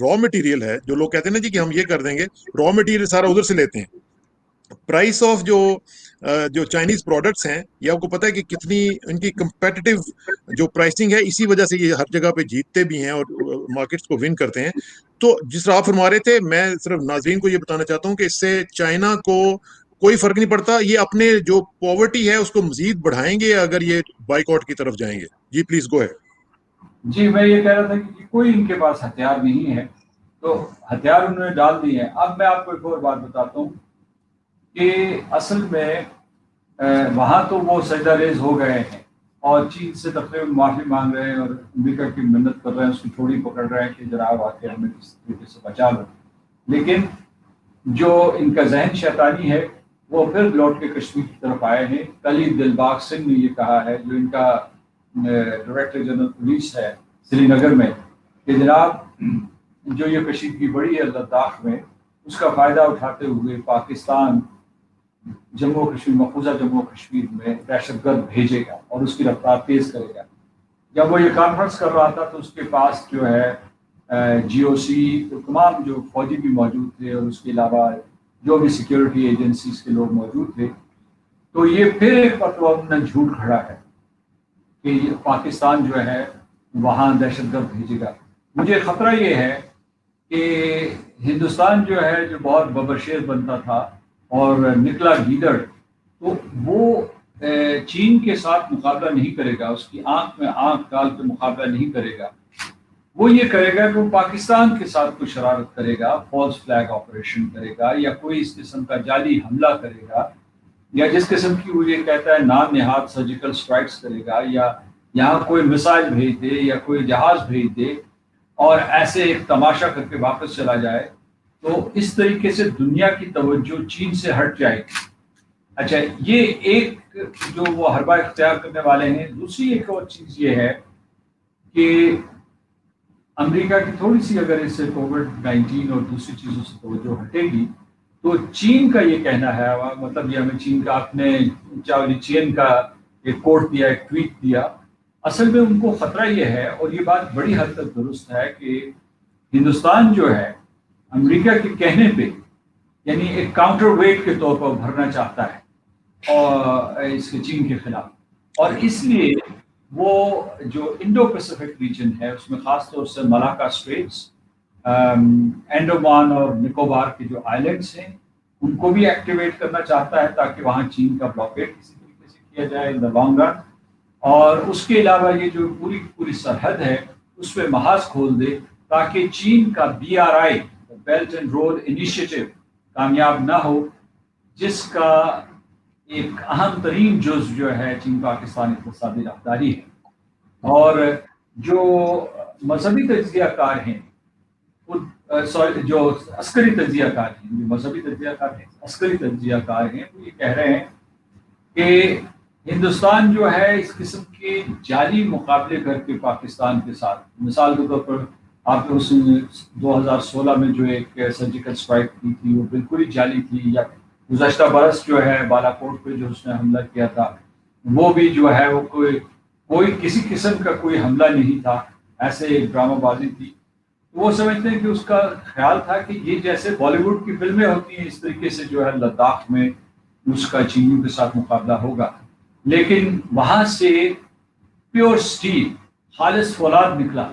S2: را مٹیریل ہے، جو لوگ کہتے ہیں نا جی کہ ہم یہ کر دیں گے، را مٹیریل سارا ادھر سے لیتے ہیں۔ پرائس آف جو چائنیز پروڈکٹس ہیں، یہ آپ کو پتہ ہے کہ کتنی ان کی کمپیٹیٹو جو پرائسنگ ہے، اسی وجہ سے یہ ہر جگہ پہ جیتتے بھی ہیں اور مارکیٹس کو ون کرتے ہیں۔ تو جس طرح آپ فرما رہے تھے، میں صرف ناظرین کو یہ بتانا چاہتا ہوں کہ اس سے چائنا کو کوئی فرق نہیں پڑتا، یہ اپنے جو پاورٹی ہے اس کو مزید بڑھائیں گے اگر یہ بائیکاٹ کی طرف جائیں گے۔ جی پلیز گو ہے۔
S1: جی میں یہ کہہ رہا تھا کہ کوئی ان کے پاس ہتھیار نہیں ہے، تو ہتھیار انہوں نے ڈال دیے ہیں۔ اب میں آپ کو ایک اور بات بتاتا ہوں کہ اصل میں وہاں تو وہ سجدہ ریز ہو گئے ہیں اور چین سے تقریباً معافی مانگ رہے ہیں اور امریکہ کی منت کر رہے ہیں، اس کی تھوڑی پکڑ رہے ہیں کہ جناب آ کے ہمیں کسی طریقے سے بچا لو۔ لیکن جو ان کا ذہن شیطانی ہے وہ پھر لوٹ کے کشمیر کی طرف آئے ہیں۔ کل ہی دلباغ سنگھ نے یہ کہا ہے، جو ان کا ڈائریکٹر جنرل پولیس ہے سری نگر میں، کہ جناب جو یہ کشیدگی بڑی ہے لداخ میں، اس کا فائدہ اٹھاتے ہوئے پاکستان جموں کشمیر، مقبوضہ جموں کشمیر میں دہشت گرد بھیجے گا اور اس کی رفتار تیز کرے گا۔ جب وہ یہ کانفرنس کر رہا تھا تو اس کے پاس جو ہے جی او سی تمام جو فوجی بھی موجود تھے اور اس کے علاوہ جو بھی سیکیورٹی ایجنسیز کے لوگ موجود تھے۔ تو یہ پھر ایک مرتبہ اپنا جھوٹ کھڑا ہے کہ پاکستان جو ہے وہاں دہشت گرد بھیجے گا۔ مجھے خطرہ یہ ہے کہ ہندوستان جو ہے، جو بہت ببرشیر بنتا تھا اور نکلا گیدڑ، تو وہ چین کے ساتھ مقابلہ نہیں کرے گا، اس کی آنکھ میں آنکھ ڈال کے مقابلہ نہیں کرے گا۔ وہ یہ کرے گا کہ وہ پاکستان کے ساتھ کوئی شرارت کرے گا، فالس فلیگ آپریشن کرے گا، یا کوئی اس قسم کا جعلی حملہ کرے گا، یا جس قسم کی وہ یہ کہتا ہے نام نہاد سرجیکل سٹرائکس کرے گا، یا یہاں کوئی میسائل بھیج دے یا کوئی جہاز بھیج دے اور ایسے ایک تماشا کر کے واپس چلا جائے، تو اس طریقے سے دنیا کی توجہ چین سے ہٹ جائے گی۔ اچھا، یہ ایک جو وہ حربہ اختیار کرنے والے ہیں۔ دوسری ایک اور چیز یہ ہے کہ امریکہ کی تھوڑی سی اگر اس سے کووڈ-19 اور دوسری چیزوں سے توجہ ہٹے گی، تو چین کا یہ کہنا ہے، مطلب یہ ہمیں چین کا اپنے چاولی چین کا ایک کوٹ دیا، ایک ٹویٹ دیا، اصل میں ان کو خطرہ یہ ہے، اور یہ بات بڑی حد تک درست ہے، کہ ہندوستان جو ہے امریکہ کے کہنے پہ یعنی ایک کاؤنٹر ویٹ کے طور پر بھرنا چاہتا ہے اور اس کے چین کے خلاف، اور اس لیے وہ جو انڈو پیسیفک ریجن ہے اس میں خاص طور سے ملاکا اسٹریٹس، انڈومان اور نکوبار کے جو آئلینڈس ہیں، ان کو بھی ایکٹیویٹ کرنا چاہتا ہے تاکہ وہاں چین کا بلاکیٹ کسی طریقے سے کیا جائے ان دا لانگ رن، اور اس کے علاوہ یہ جو پوری سرحد ہے اس پہ محاذ کھول دے تاکہ چین کا BRI belt and road initiative کامیاب نہ ہو، جس کا ایک اہم ترین جز جو ہے چین پاکستان اقتصادی راہداری ہے۔ اور جو مذہبی تجزیہ کار ہیں، جو عسکری تجزیہ کار ہیں، جو مذہبی تجزیہ کار ہیں، عسکری تجزیہ کار ہیں، وہ یہ کہہ رہے ہیں کہ ہندوستان جو ہے اس قسم کے جعلی مقابلے کر کے پاکستان کے ساتھ، مثال کے طور پر آپ نے اس 2016 میں جو ایک سرجیکل اسٹرائک کی تھی وہ بالکل ہی جعلی تھی، یا گزشتہ برس جو ہے بالا کوٹ پہ جو اس نے حملہ کیا تھا وہ بھی جو ہے وہ کوئی کسی قسم کا کوئی حملہ نہیں تھا، ایسے ایک ڈرامہ بازی تھی۔ وہ سمجھتے ہیں کہ اس کا خیال تھا کہ یہ جیسے بالی ووڈ کی فلمیں ہوتی ہیں اس طریقے سے جو ہے لداخ میں اس کا چینیوں کے ساتھ مقابلہ ہوگا، لیکن وہاں سے پیور سٹیل، خالص فولاد نکلا،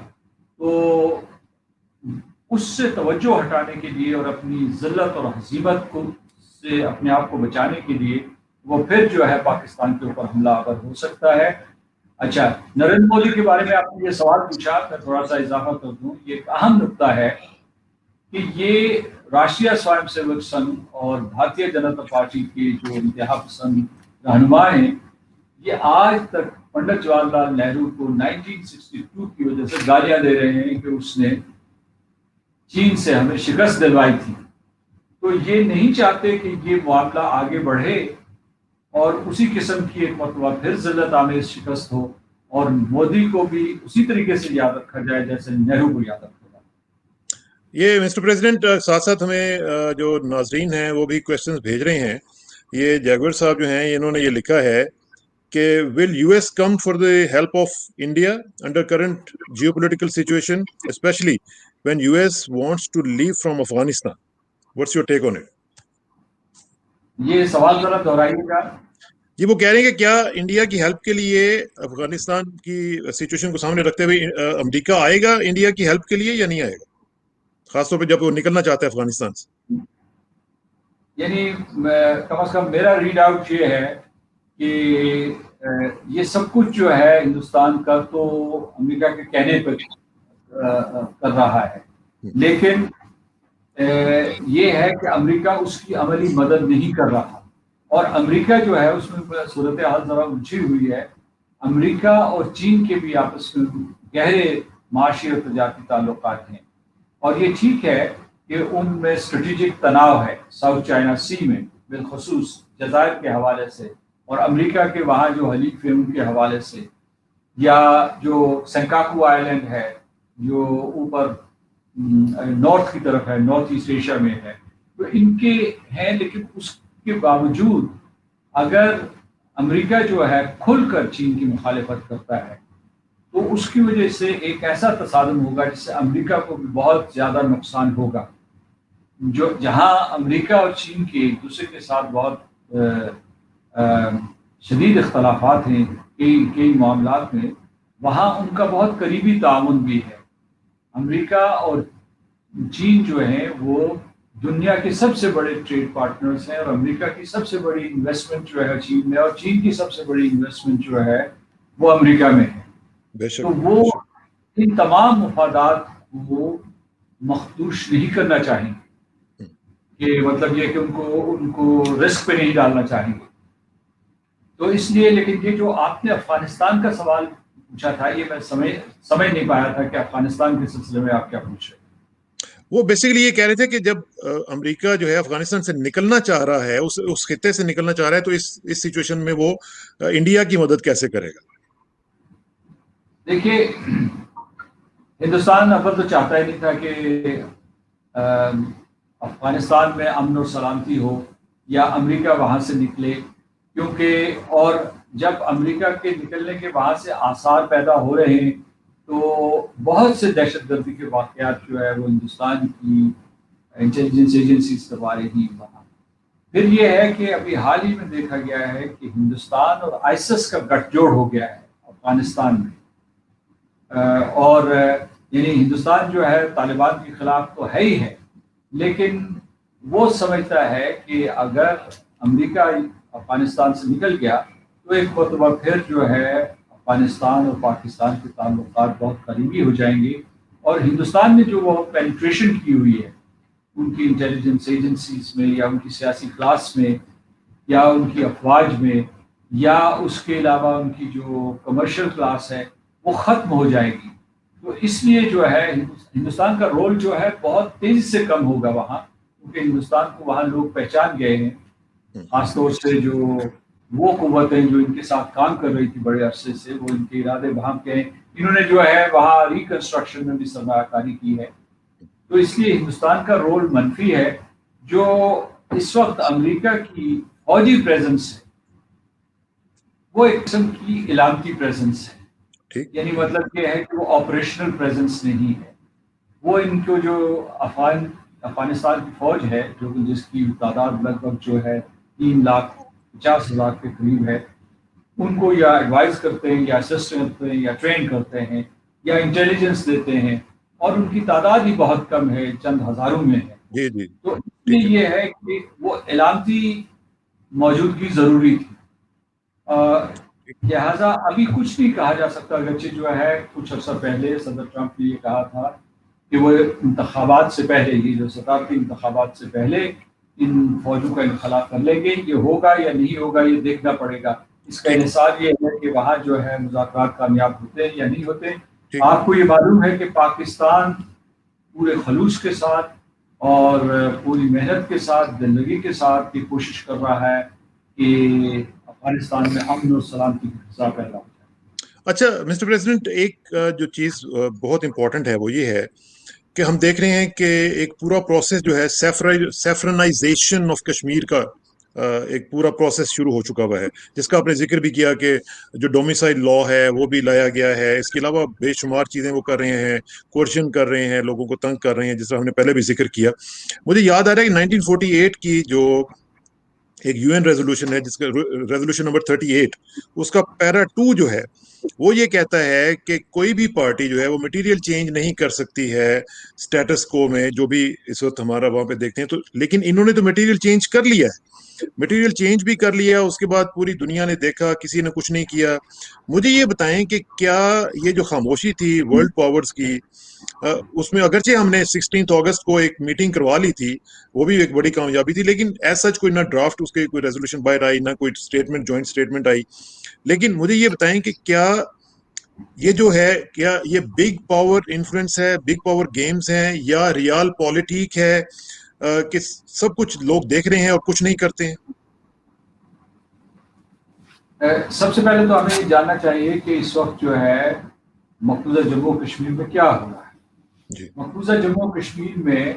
S1: تو اس سے توجہ ہٹانے کے لیے اور اپنی ذلت اور ہزیمت کو سے اپنے آپ کو بچانے کے لیے وہ پھر جو ہے پاکستان کے اوپر حملہ آور ہو سکتا ہے۔ اچھا، نریندر مودی کے بارے میں آپ نے یہ سوال پوچھا، میں تھوڑا سا اضافہ کر دوں، یہ ایک اہم نقطہ ہے کہ یہ راشٹریہ سوئم سیوک سنگھ اور بھارتیہ جنتا پارٹی کے جو انتہا پسند رہنما ہیں، یہ آج تک پنڈت جواہر لال نہرو کو 1962 کی وجہ سے گالیاں دے رہے ہیں کہ اس نے چین سے ہمیں شکست دلوائی تھی۔ تو یہ نہیں چاہتے کہ یہ معاملہ آگے بڑھے اور اسی قسم کی ایک مرتبہ پھر ذلت آمیز شکست ہو اور مودی کو بھی اسی طریقے سے یاد رکھا جائے جیسے نہرو کو یاد رکھا جائے۔
S2: یہ مسٹر پریزیڈنٹ ساتھ ساتھ ہمیں جو ناظرین ہیں وہ بھی کوشچنز بھیج رہے ہیں۔ یہ جیگور صاحب جو ہیں انہوں نے یہ لکھا ہے کہ will U S come for the help of India under current geopolitical situation, especially when US wants to leave from Afghanistan? What's your take on it?
S1: یہ سوال ذرا دہرائیے گا۔
S2: جی وہ کہہ رہے ہیں کہ کیا انڈیا کی ہیلپ کے لیے افغانستان کی سچویشن کو سامنے رکھتے ہوئے امریکہ آئے گا انڈیا کی ہیلپ کے لیے یا نہیں آئے گا، خاص طور پہ جب وہ نکلنا چاہتا ہے افغانستان سے؟
S1: یعنی کم از کم میرا ریڈ آؤٹ یہ ہے کہ یہ سب کچھ جو ہے ہندوستان کا تو امریکہ کے کہنے پر کر رہا ہے، لیکن یہ ہے کہ امریکہ اس کی عملی مدد نہیں کر رہا، اور امریکہ جو ہے اس میں صورتحال ذرا الجھی ہوئی ہے۔ امریکہ اور چین کے بھی آپس میں گہرے معاشی اور تجارتی تعلقات ہیں، اور یہ ٹھیک ہے کہ ان میں اسٹریٹجک تناؤ ہے ساؤتھ چائنا سی میں، بالخصوص جزائر کے حوالے سے، اور امریکہ کے وہاں جو حلیف ہیں ان کے حوالے سے، یا جو سینکاکو آئی لینڈ ہے جو اوپر نارتھ کی طرف ہے، نارتھ ایسٹ ایشیا میں ہے، تو ان کے ہیں۔ لیکن اس کے باوجود اگر امریکہ جو ہے کھل کر چین کی مخالفت کرتا ہے تو اس کی وجہ سے ایک ایسا تصادم ہوگا جس سے امریکہ کو بھی بہت زیادہ نقصان ہوگا۔ جو جہاں امریکہ اور چین کے ایک دوسرے کے ساتھ بہت شدید اختلافات ہیں کئی معاملات میں، وہاں ان کا بہت قریبی تعاون بھی ہے۔ امریکہ اور چین جو ہیں وہ دنیا کے سب سے بڑے ٹریڈ پارٹنرز ہیں، اور امریکہ کی سب سے بڑی انویسٹمنٹ جو ہے چین میں، اور چین کی سب سے بڑی انویسٹمنٹ جو ہے وہ امریکہ میں ہے۔ تو وہ ان تمام مفادات کو مخدوش نہیں کرنا چاہیں گے، کہ مطلب یہ کہ ان کو رسک پہ نہیں ڈالنا چاہیں گے۔ تو اس لیے، لیکن یہ جو آپ نے افغانستان کا سوال پوچھا تھا، یہ میں سمجھ نہیں پایا تھا کہ افغانستان کے سلسلے میں آپ کیا پوچھ رہے ہیں۔ وہ
S2: بیسیکلی یہ کہہ رہے تھے کہ جب امریکہ جو ہے افغانستان سے نکلنا چاہ رہا ہے، اس خطے سے نکلنا چاہ رہا ہے، تو اس سچویشن میں وہ انڈیا کی مدد کیسے کرے گا؟
S1: دیکھیے، ہندوستان اول تو چاہتا ہی نہیں تھا کہ افغانستان میں امن اور سلامتی ہو یا امریکہ وہاں سے نکلے، کیونکہ اور جب امریکہ کے نکلنے کے وہاں سے آثار پیدا ہو رہے ہیں تو بہت سے دہشت گردی کے واقعات جو ہے وہ ہندوستان کی انٹیلیجنس ایجنسیز کروا رہی ہیں وہاں۔ پھر یہ ہے کہ ابھی حال ہی میں دیکھا گیا ہے کہ ہندوستان اور آئسس کا گٹھ جوڑ ہو گیا ہے افغانستان میں، اور یعنی ہندوستان جو ہے طالبان کے خلاف تو ہے ہی ہے، لیکن وہ سمجھتا ہے کہ اگر امریکہ افغانستان سے نکل گیا تو ایک مرتبہ پھر جو ہے افغانستان اور پاکستان کے تعلقات بہت قریبی ہو جائیں گے، اور ہندوستان نے جو وہ پینٹریشن کی ہوئی ہے ان کی انٹیلیجنس ایجنسیز میں یا ان کی سیاسی کلاس میں یا ان کی افواج میں، یا اس کے علاوہ ان کی جو کمرشل کلاس ہے وہ ختم ہو جائے گی۔ تو اس لیے جو ہے ہندوستان کا رول جو ہے بہت تیزی سے کم ہوگا وہاں، کیونکہ ہندوستان کو وہاں لوگ پہچان گئے ہیں، خاص طور سے جو وہ قوتیں جو ان کے ساتھ کام کر رہی تھی بڑے عرصے سے، وہ ان کے ارادے بہم کے ہیں، انہوں نے جو ہے وہاں ریکنسٹرکشن میں بھی سرمایہ کاری کی ہے۔ تو اس لیے ہندوستان کا رول منفی ہے۔ جو اس وقت امریکہ کی فوجی پریزنس ہے وہ ایک قسم کی علامتی پریزنس ہے، یعنی مطلب یہ ہے کہ وہ آپریشنل پریزنس نہیں ہے۔ وہ ان کو جو افغانستان کی فوج ہے جس کی تعداد لگ بھگ جو ہے 3,50,000 کے قریب ہے، ان کو یا ایڈوائز کرتے ہیں یا اسسٹ کرتے ہیں یا ٹرین کرتے ہیں یا انٹیلیجنس دیتے ہیں، اور ان کی تعداد ہی بہت کم ہے، چند ہزاروں میں ہے.
S2: جی جی
S1: تو اس
S2: ٹھیک
S1: لیے
S2: ہے.
S1: یہ ہے کہ وہ علامتی موجودگی ضروری تھی. لہٰذا ابھی کچھ نہیں کہا جا سکتا، اگرچہ جو ہے کچھ عرصہ پہلے صدر ٹرمپ نے یہ کہا تھا کہ وہ انتخابات سے پہلے، یہ جو صدارتی انتخابات سے پہلے ان فوجوں کا انخلا کر لیں گے. یہ ہوگا یا نہیں ہوگا یہ دیکھنا پڑے گا. اس کا
S2: ٹھیک
S1: انحصار یہ ہے کہ وہاں جو ہے مذاکرات کامیاب ہوتے ہیں یا نہیں ہوتے.
S2: ٹھیک ہے.
S1: آپ کو یہ معلوم ہے کہ پاکستان پورے خلوص کے ساتھ اور پوری محنت کے ساتھ، زندگی کے ساتھ یہ کوشش کر رہا ہے کہ افغانستان میں امن اور سلامتی کی فضا پیدا ہو جائے.
S2: اچھا مسٹر پریزیڈنٹ، ایک جو چیز بہت امپورٹنٹ ہے وہ یہ ہے کہ ہم دیکھ رہے ہیں کہ ایک پورا پروسیس جو ہے سیفرنائزیشن آف کشمیر کا ایک پورا پروسیس شروع ہو چکا ہوا ہے، جس کا آپ نے ذکر بھی کیا کہ جو ڈومیسائل لا ہے وہ بھی لایا گیا ہے. اس کے علاوہ بے شمار چیزیں وہ کر رہے ہیں، کوشچن کر رہے ہیں، لوگوں کو تنگ کر رہے ہیں، جس طرح ہم نے پہلے بھی ذکر کیا. مجھے یاد آ رہا ہے کہ 1948 کی جو ایک یو این ریزولوشن ہے، جس کا ریزولوشن نمبر 38، اس کا پیرا 2 جو ہے وہ یہ کہتا ہے کہ کوئی بھی پارٹی جو ہے وہ مٹیریل چینج نہیں کر سکتی ہے سٹیٹس کو میں، جو بھی اس وقت ہمارا وہاں پہ دیکھتے ہیں. تو لیکن انہوں نے تو مٹیریل چینج کر لیا ہے، مٹیریل چینج بھی کر لیا. اس کے بعد پوری دنیا نے دیکھا، کسی نے کچھ نہیں کیا. مجھے یہ بتائیں کہ کیا یہ جو خاموشی تھی ورلڈ پاورز کی، اس میں اگرچہ ہم نے 16 اگست کو ایک میٹنگ کروا لی تھی، وہ بھی ایک بڑی کامیابی تھی، لیکن ایز سچ کوئی نہ ڈرافٹ اس کے کوئی ریزولوشن باہر آئی، نہ کوئی اسٹیٹمنٹ، جوائنٹ اسٹیٹمنٹ آئی. لیکن مجھے یہ بتائیں کہ کیا یہ جو ہے، کیا یہ بگ پاور انفلوئنس ہے، بگ پاور گیمز ہیں، یا ریال پالیٹیک ہے کہ سب کچھ لوگ دیکھ رہے ہیں اور کچھ نہیں کرتے ہیں؟
S1: سب سے پہلے تو ہمیں یہ جاننا چاہیے کہ اس وقت جو ہے مقبوضہ جموں کشمیر میں کیا ہو رہا ہے.
S2: جی
S1: مقبوضہ جموں کشمیر میں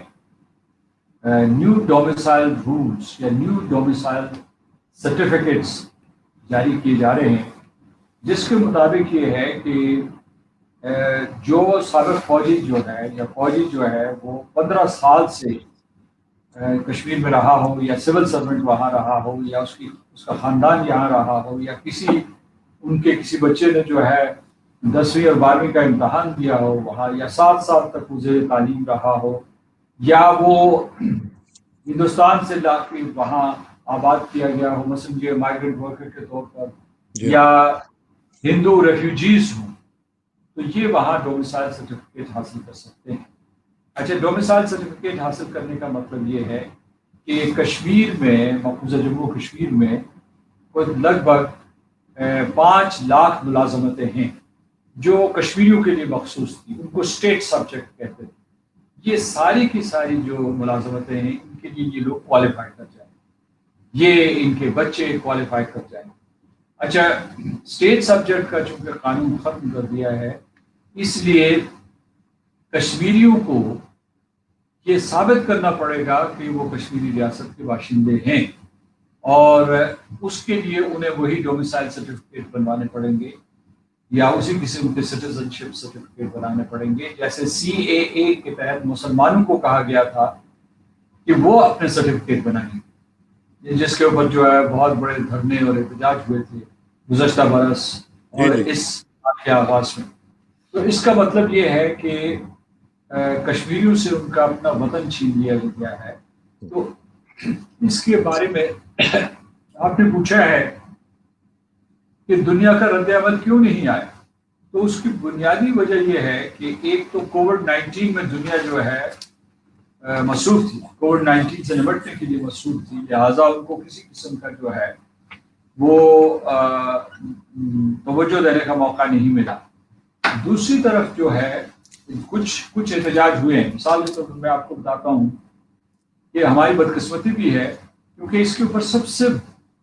S1: نیو ڈومیسائل رولز یا نیو ڈومیسائل سرٹیفکیٹس جاری کیے جا رہے ہیں، جس کے مطابق یہ ہے کہ جو سابق فوجی جو ہے یا فوجی جو ہے وہ 15 سال سے کشمیر میں رہا ہو، یا سول سرونٹ وہاں رہا ہو، یا اس کا خاندان یہاں رہا ہو، یا ان کے کسی بچے نے جو ہے 10ویں اور 12ویں کا امتحان دیا ہو وہاں، یا 7 سال تک وہ زیر تعلیم رہا ہو، یا وہ ہندوستان سے لا کے وہاں آباد کیا گیا ہو، مثلاً یہ مائیگرنٹ ورکر کے طور پر،
S2: جی
S1: یا ہندو ریفیوجیز ہوں، تو یہ وہاں ڈومیسائل سرٹیفکیٹ حاصل کر سکتے ہیں. اچھا، ڈومیسائل سرٹیفکیٹ حاصل کرنے کا مطلب یہ ہے کہ کشمیر میں، مقبوضہ جموں کشمیر میں کوئی لگ بھگ 5 لاکھ ملازمتیں ہیں جو کشمیریوں کے لیے مخصوص تھی، ان کو اسٹیٹ سبجیکٹ کہتے ہیں. یہ ساری کی ساری جو ملازمتیں ہیں ان کے لیے یہ لوگ کوالیفائی کر جائیں، یہ ان کے بچے کوالیفائی کر جائیں. اچھا، اسٹیٹ سبجیکٹ کا چونکہ قانون ختم کر دیا ہے، اس لیے کشمیریوں کو یہ ثابت کرنا پڑے گا کہ وہ کشمیری ریاست کے باشندے ہیں، اور اس کے لیے انہیں وہی ڈومیسائل سرٹیفکیٹ بنوانے پڑیں گے، یا اسی قسم کے سٹیزن شپ سرٹیفکیٹ بنانے پڑیں گے. جیسے CAA کے تحت مسلمانوں کو کہا گیا تھا کہ وہ اپنے سرٹیفکیٹ بنائیں گے، جس کے اوپر جو ہے بہت بڑے دھرنے اور احتجاج ہوئے تھے گزشتہ برس
S2: جی
S1: اور
S2: جی
S1: اس سال کے آغاز میں. تو اس کا مطلب یہ ہے کہ کشمیریوں سے ان کا اپنا وطن چھین لیا گیا ہے. تو اس کے بارے میں آپ نے پوچھا ہے کہ دنیا کا رد عمل کیوں نہیں آیا، تو اس کی بنیادی وجہ یہ ہے کہ ایک تو کووڈ-19 میں دنیا جو ہے مصروف تھی، کووڈ-19 سے نمٹنے کے لیے مصروف تھی، لہٰذا ان کو کسی قسم کا جو ہے وہ توجہ دینے کا موقع نہیں ملا. دوسری طرف جو ہے کچھ احتجاج ہوئے ہیں. مثال کے طور پر میں آپ کو بتاتا ہوں کہ ہماری بدقسمتی بھی ہے، کیونکہ اس کے اوپر سب سے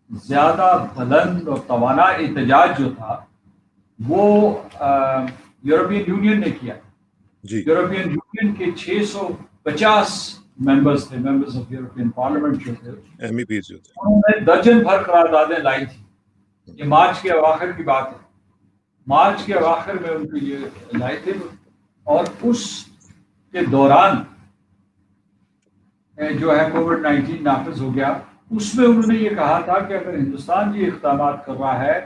S1: زیادہ بلند اور توانا احتجاج جو تھا وہ یورپین یونین نے کیا.
S2: جی
S1: یورپین یونین کے 650 ممبرز تھے، ممبرز آف یورپین پارلیمنٹ جو تھے،
S2: MEPs جو تھے.
S1: انہوں نے درجن بھر قراردادیں لائی تھی. یہ مارچ کے اواخر کی بات ہے، مارچ کے اواخر میں ان کے یہ لائے تھے، اور اس کے دوران جو ہے کووڈ-19 نافذ ہو گیا. اس میں انہوں نے یہ کہا تھا کہ اگر ہندوستان یہ اقدامات کر رہا ہے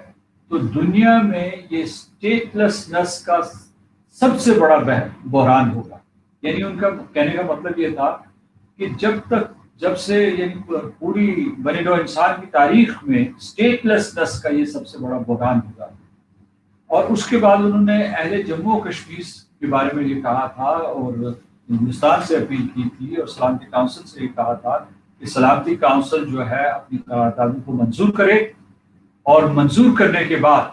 S1: تو دنیا میں یہ اسٹیٹ لیسنس کا سب سے بڑا بحران ہوگا. یعنی ان کا کہنے کا مطلب یہ تھا کہ جب سے یعنی پوری بنی نوع انسان کی تاریخ میں اسٹیٹ لیسنس کا یہ سب سے بڑا بحران ہوگا. اور اس کے بعد انہوں نے اہل جموں و کشمیر کے بارے میں یہ کہا تھا اور ہندوستان سے اپیل کی تھی اور سلامتی کونسل سے یہ کہا تھا کہ سلامتی کونسل جو ہے اپنی قراردادوں کو منظور کرے اور منظور کرنے کے بعد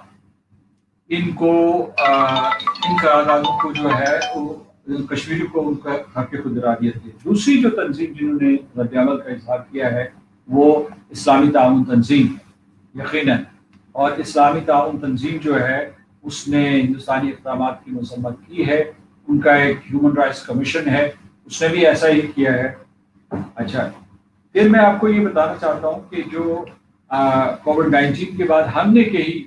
S1: ان قراردادوں کو جو ہے وہ کشمیری کو ان کا حق خود ارادیت ہے. دوسری جو تنظیم جنہوں نے رد عمل کا اظہار کیا ہے وہ اسلامی تعاون تنظیم یقیناً. اور اسلامی تعاون تنظیم جو ہے اس نے ہندوستانی اقدامات کی مذمت کی ہے. ان کا ایک ہیومن رائٹس کمیشن ہے, اس نے بھی ایسا ہی کیا ہے. اچھا, پھر میں آپ کو یہ بتانا چاہتا ہوں کہ جو کووڈ-19 کے بعد ہم نے کئی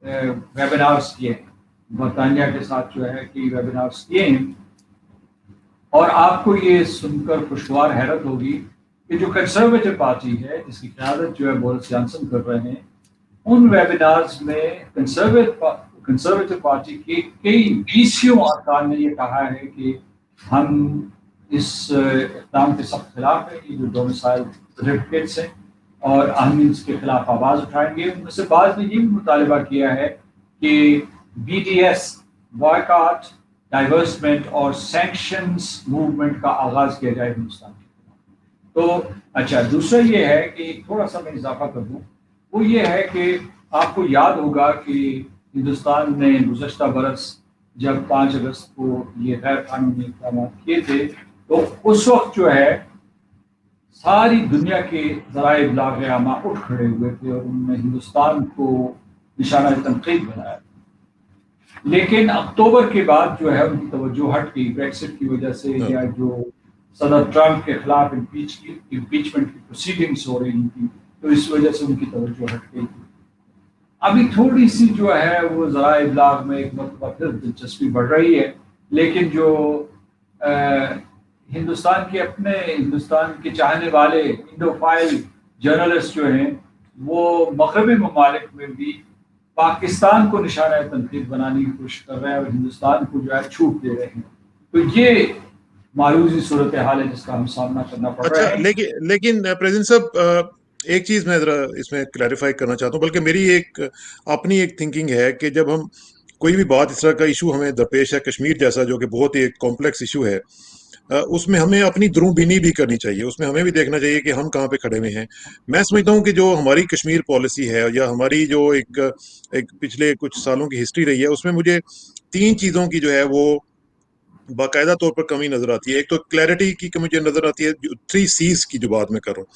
S1: ویبینارس کیے ہیں, برطانیہ کے ساتھ جو ہے کہ ویبینارس کیے ہیں, اور آپ کو یہ سن کر خوشگوار حیرت ہوگی کہ جو کنسرویٹو پارٹی ہے جس کی قیادت جو ہے بورس جانسن کر رہے ہیں, ان ویبینارز میں کنسرویٹو پارٹی کے کئی 20 ارکان نے یہ کہا ہے کہ ہم اس اقدام کے سخت خلاف ہیں, یہ جو ڈومیسائل سرٹیفکیٹس ہیں, اور ہم اس کے خلاف آواز اٹھائیں گے. ان میں سے بعض نے یہ بھی مطالبہ کیا ہے کہ BDS بائیکاٹ, ڈائیورسمنٹ اور سینکشنز موومنٹ کا آغاز کیا جائے ہندوستان کے خلاف. تو اچھا, دوسرا یہ ہے کہ ایک تھوڑا سا میں اضافہ کر دوں, وہ یہ ہے کہ آپ کو یاد ہوگا کہ ہندوستان نے گزشتہ برس جب 5 اگست کو یہ غیر قانونی اقدامات کیے تھے تو اس وقت جو ہے ساری دنیا کے ذرائع ابلاغ عامہ اٹھ کھڑے ہوئے تھے اور انہوں نے ہندوستان کو نشانہ تنقید بنایا. لیکن اکتوبر کے بعد جو ہے ان کی توجہ ہٹ گئی بریکسٹ کی وجہ سے, یا جو صدر ٹرمپ کے خلاف امپیچمنٹ کی پروسیڈنگس ہو رہی تھی تو اس وجہ سے ان کی توجہ ہٹ گئی تھی. ابھی تھوڑی سی جو ہے وہ ذرائع ابلاغ میں ایک مرتبہ پھر دلچسپی بڑھ رہی ہے, لیکن جو ہندوستان کے چاہنے والے انڈوفائل جرنلسٹ جو ہیں وہ مغربی ممالک میں بھی پاکستان کو نشانہ تنقید بنانے کی کوشش کر رہے ہیں اور ہندوستان کو جو ہے چھوٹ دے رہے ہیں. تو یہ مایوسی صورتحال ہے جس کا ہم سامنا کرنا پڑ رہا ہے.
S2: لیکن پریزیڈنٹ صاحب ایک چیز میں ذرا اس میں کلیریفائی کرنا چاہتا ہوں, بلکہ میری اپنی ایک تھنکنگ ہے کہ جب ہم کوئی بھی بات اس طرح کا ایشو ہمیں درپیش ہے, کشمیر جیسا جو کہ بہت ہی ایک کمپلیکس ایشو ہے, اس میں ہمیں اپنی دروں بینی بھی کرنی چاہیے, اس میں ہمیں بھی دیکھنا چاہیے کہ ہم کہاں پہ کھڑے ہوئے ہیں. میں سمجھتا ہوں کہ جو ہماری کشمیر پالیسی ہے یا ہماری جو ایک پچھلے کچھ سالوں کی ہسٹری رہی ہے, اس میں مجھے 3 چیزوں کی جو ہے وہ باقاعدہ طور پر کمی نظر آتی ہے. ایک تو کلیئرٹی کی مجھے نظر آتی ہے, 3 C's کی جو بات میں کر رہا ہوں.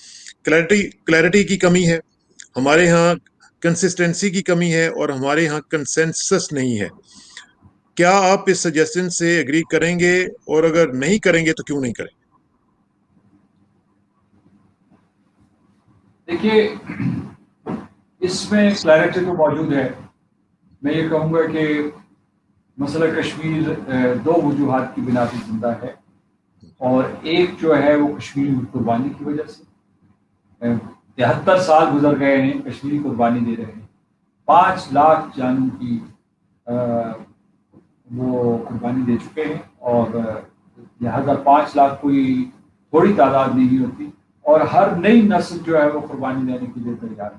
S2: کلیئرٹی کی کمی ہے ہمارے ہاں, کنسسٹنسی کی کمی ہے, اور ہمارے ہاں کنسنسس نہیں ہے. کیا آپ اس سجیشن سے ایگری کریں گے, اور اگر نہیں کریں گے تو کیوں نہیں کریں گے؟
S1: دیکھیے, اس میں کلیئرٹی تو موجود ہے. میں یہ کہوں گا کہ مسئلہ کشمیر 2 وجوہات کی بنا پر زندہ ہے, اور ایک جو ہے وہ کشمیری قربانی کی وجہ سے. 73 سال گزر گئے ہیں, کشمیری قربانی دے رہے ہیں, 5 لاکھ جانوں کی وہ قربانی دے چکے ہیں, اور لہذا 5 لاکھ کوئی تھوڑی تعداد نہیں ہوتی, اور ہر نئی نسل جو ہے وہ قربانی دینے کے لیے تیار ہے.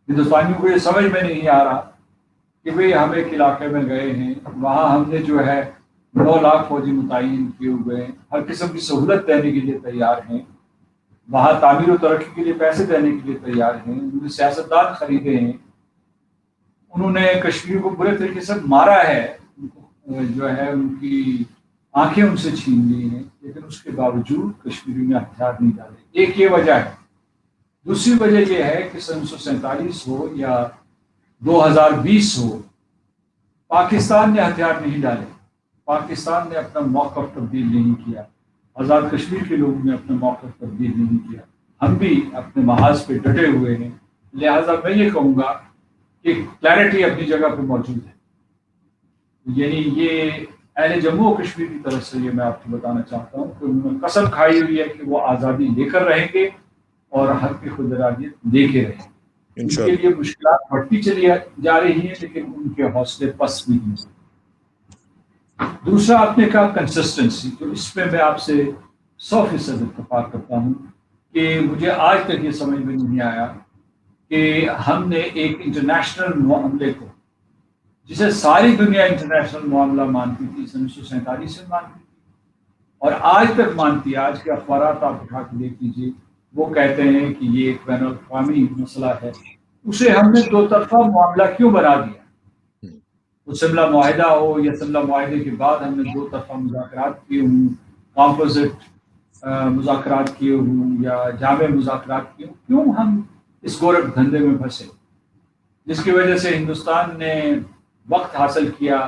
S1: ہندوستانیوں کو یہ سمجھ میں نہیں آ رہا کہ بھئی ہم ایک علاقے میں گئے ہیں, وہاں ہم نے جو ہے 9 لاکھ فوجی متعین کیے ہوئے ہیں, ہر قسم کی سہولت دینے کے لیے تیار ہیں, وہاں تعمیر و ترقی کے لیے پیسے دینے کے لیے تیار ہیں, انہوں نے سیاستدان خریدے ہیں, انہوں نے کشمیر کو برے طریقے سے مارا ہے, جو ہے ان کی آنکھیں ان سے چھین لی ہیں, لیکن اس کے باوجود کشمیریوں نے ہتھیار نہیں ڈالے. ایک یہ وجہ ہے. دوسری وجہ یہ ہے کہ 1947 ہو یا 2020 ہو, پاکستان نے ہتھیار نہیں ڈالے, پاکستان نے اپنا موقف تبدیل نہیں کیا, آزاد کشمیر کے لوگوں نے اپنا موقف تبدیل نہیں کیا, ہم بھی اپنے محاذ پہ ڈٹے ہوئے ہیں. لہٰذا میں یہ کہوں گا کہ کلیئرٹی اپنی جگہ پہ موجود ہے. یعنی یہ اہل جموں و کشمیر کی طرف سے یہ میں آپ کو بتانا چاہتا ہوں کہ انہوں نے قسم کھائی ہوئی ہے کہ وہ آزادی لے کر رہیں گے اور حق کی خود ارادیت لے کے رہیں گے. ان کے لیے مشکلات بڑھتی چلی جا رہی ہیں, لیکن ان کے حوصلے پست نہیں ہیں. دوسرا آپ نے کہا کنسسٹنسی، تو اس پہ میں آپ سے 100% اتفاق کرتا ہوں کہ مجھے آج تک یہ سمجھ میں نہیں آیا کہ ہم نے ایک انٹرنیشنل معاملے کو، جسے ساری دنیا انٹرنیشنل معاملہ مانتی تھی 1947 سے مانتی تھی اور آج تک مانتی ہے، آج کے اخبارات آپ اٹھا کے دیکھ لیجیے، وہ کہتے ہیں کہ یہ ایک بین الاقوامی مسئلہ ہے، اسے ہم نے دو طرفہ معاملہ کیوں بنا دیا؟ وہ شملہ معاہدہ ہو یا شملہ معاہدے کے بعد ہم نے دو طرفہ مذاکرات کیے ہوں، کمپوزٹ مذاکرات کیے ہوں یا جامع مذاکرات کیے ہوں، کیوں ہم اس گورکھ دھندے میں پھنسے جس کی وجہ سے ہندوستان نے وقت حاصل کیا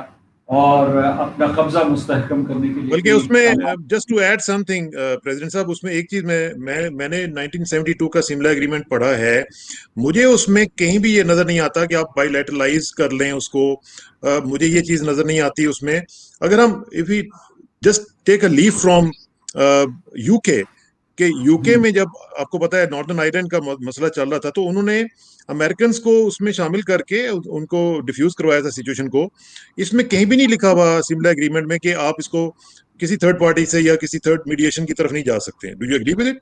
S1: اور اپنا قبضہ مستحکم کرنے کے لیے
S2: بلکہ
S1: کئی
S2: اس میں
S1: اقدامات۔
S2: Just to add something president صاحب، اس میں ایک چیز میں نے 1972 کا سملا ایگریمنٹ پڑھا ہے، مجھے اس میں کہیں بھی یہ نظر نہیں آتا کہ آپ بائی لیٹرلائز کر لیں اس کو، مجھے یہ چیز نظر نہیں آتی اس میں۔ اگر ہم if you just take a leave from you کے، کہ یو کے میں جب آپ کو پتا ہے ناردرن آئرلینڈ کا مسئلہ چل رہا تھا تو انہوں نے امریکنز کو اس میں شامل کر کے ان کو ڈیفیوز کروایا تھا سچویشن کو۔ اس میں کہیں بھی نہیں لکھا ہوا سملا ایگریمنٹ میں کہ آپ اس کو کسی تھرڈ پارٹی سے یا کسی تھرڈ میڈیشن کی طرف نہیں جا سکتے۔ Do you agree with it?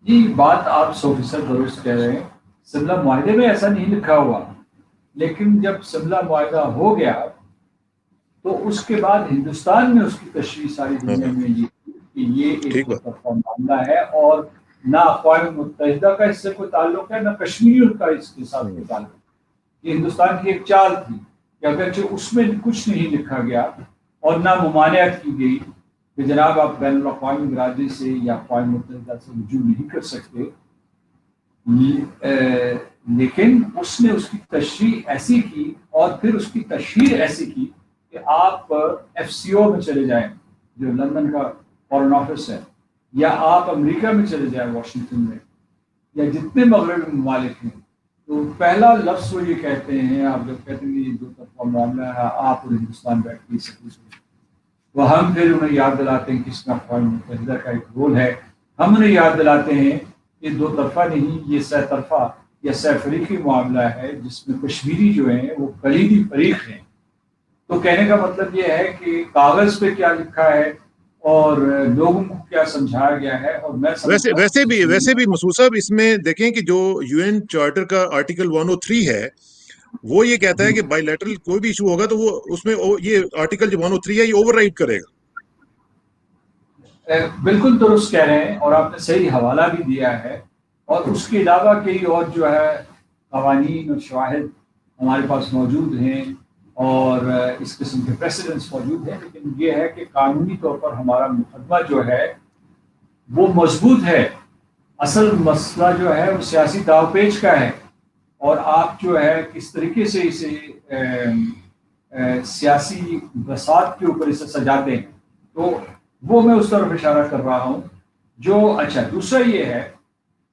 S1: جی بات آپ 100% درست کہہ رہے ہیں، شملہ معاہدے میں ایسا نہیں لکھا ہوا، لیکن جب شملہ معاہدہ ہو گیا تو اس کے بعد ہندوستان نے اس کی تشریح ساری دنیا میں یہ کی کہ یہ ایک
S2: ٹھیک
S1: دو
S2: بات۔
S1: طرفہ معاملہ ہے اور نہ اقوام متحدہ کا اس سے کوئی تعلق ہے، نہ کشمیریوں کا اس کے ساتھ کوئی تعلق ہے۔ یہ ہندوستان کی ایک چال تھی کہ اگرچہ اس میں کچھ نہیں لکھا گیا اور نہ ممانعت کی گئی کہ جناب آپ بین الاقوامی برادری سے یا اقوام متحدہ سے رجوع نہیں کر سکتے، لیکن اس نے اس کی تشریح ایسی کی اور پھر اس کی تشہیر ایسی کی کہ آپ ایف سی او میں چلے جائیں جو لندن کا فارن آفس ہے، یا آپ امریکہ میں چلے جائیں واشنگٹن میں، یا جتنے مغربی ممالک ہیں، تو پہلا لفظ وہ یہ کہتے ہیں، آپ جب کہتے ہیں یہ دو طرفہ معاملہ ہے آپ اور ہندوستان بیٹھ کے سکتے، تو ہم پھر انہیں یاد دلاتے ہیں کہ اس میں اقوام متحدہ کا ایک رول ہے، ہم انہیں یاد دلاتے ہیں یہ دو طرفہ نہیں، یہ سہ طرفہ یا سہ فریقی معاملہ ہے جس میں کشمیری جو ہیں وہ کلیدی فریق ہیں۔ تو کہنے کا مطلب یہ ہے کہ کاغذ پہ کیا لکھا ہے اور لوگوں کو کیا سمجھایا گیا ہے، اور میں سمجھتا ہوں
S2: ویسے بھی مسعود صاحب اس میں دیکھیں کہ جو یو این چارٹر کا آرٹیکل 103 ہے وہ یہ کہتا ہے کہ بائی لیٹرل کوئی بھی ایشو ہوگا تو وہ اس میں یہ آرٹیکل جو 103 ہے یہ اوور رائڈ کرے گا۔
S1: بالکل درست کہہ رہے ہیں اور آپ نے صحیح حوالہ بھی دیا ہے، اور اس کے علاوہ کئی اور جو ہے قوانین اور شواہد ہمارے پاس موجود ہیں اور اس قسم کے پریسیڈنٹس موجود ہیں، لیکن یہ ہے کہ قانونی طور پر ہمارا مقدمہ جو ہے وہ مضبوط ہے۔ اصل مسئلہ جو ہے وہ سیاسی داو پیچ کا ہے، اور آپ جو ہے کس طریقے سے اسے سیاسی بساط کے اوپر اسے سجاتے ہیں، تو وہ میں اس طرف اشارہ کر رہا ہوں۔ جو اچھا دوسرا یہ ہے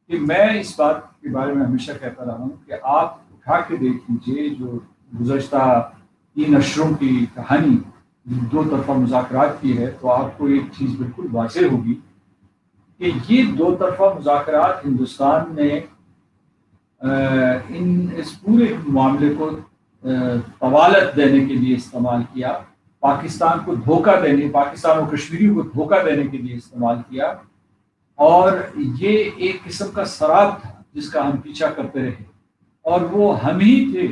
S1: کہ میں اس بات کے بارے میں ہمیشہ کہتا رہا ہوں کہ آپ اٹھا کے دیکھ لیجیے جو گزشتہ 3 اشروں کی کہانی دو طرفہ مذاکرات کی ہے، تو آپ کو ایک چیز بالکل واضح ہوگی کہ یہ دو طرفہ مذاکرات ہندوستان نے اس پورے معاملے کو طوالت دینے کے لیے استعمال کیا، پاکستان کو دھوکہ دینے، پاکستان اور کشمیری کو دھوکہ دینے کے لیے استعمال کیا، اور یہ ایک قسم کا سراب تھا جس کا ہم پیچھا کرتے رہے، اور وہ ہم ہی تھے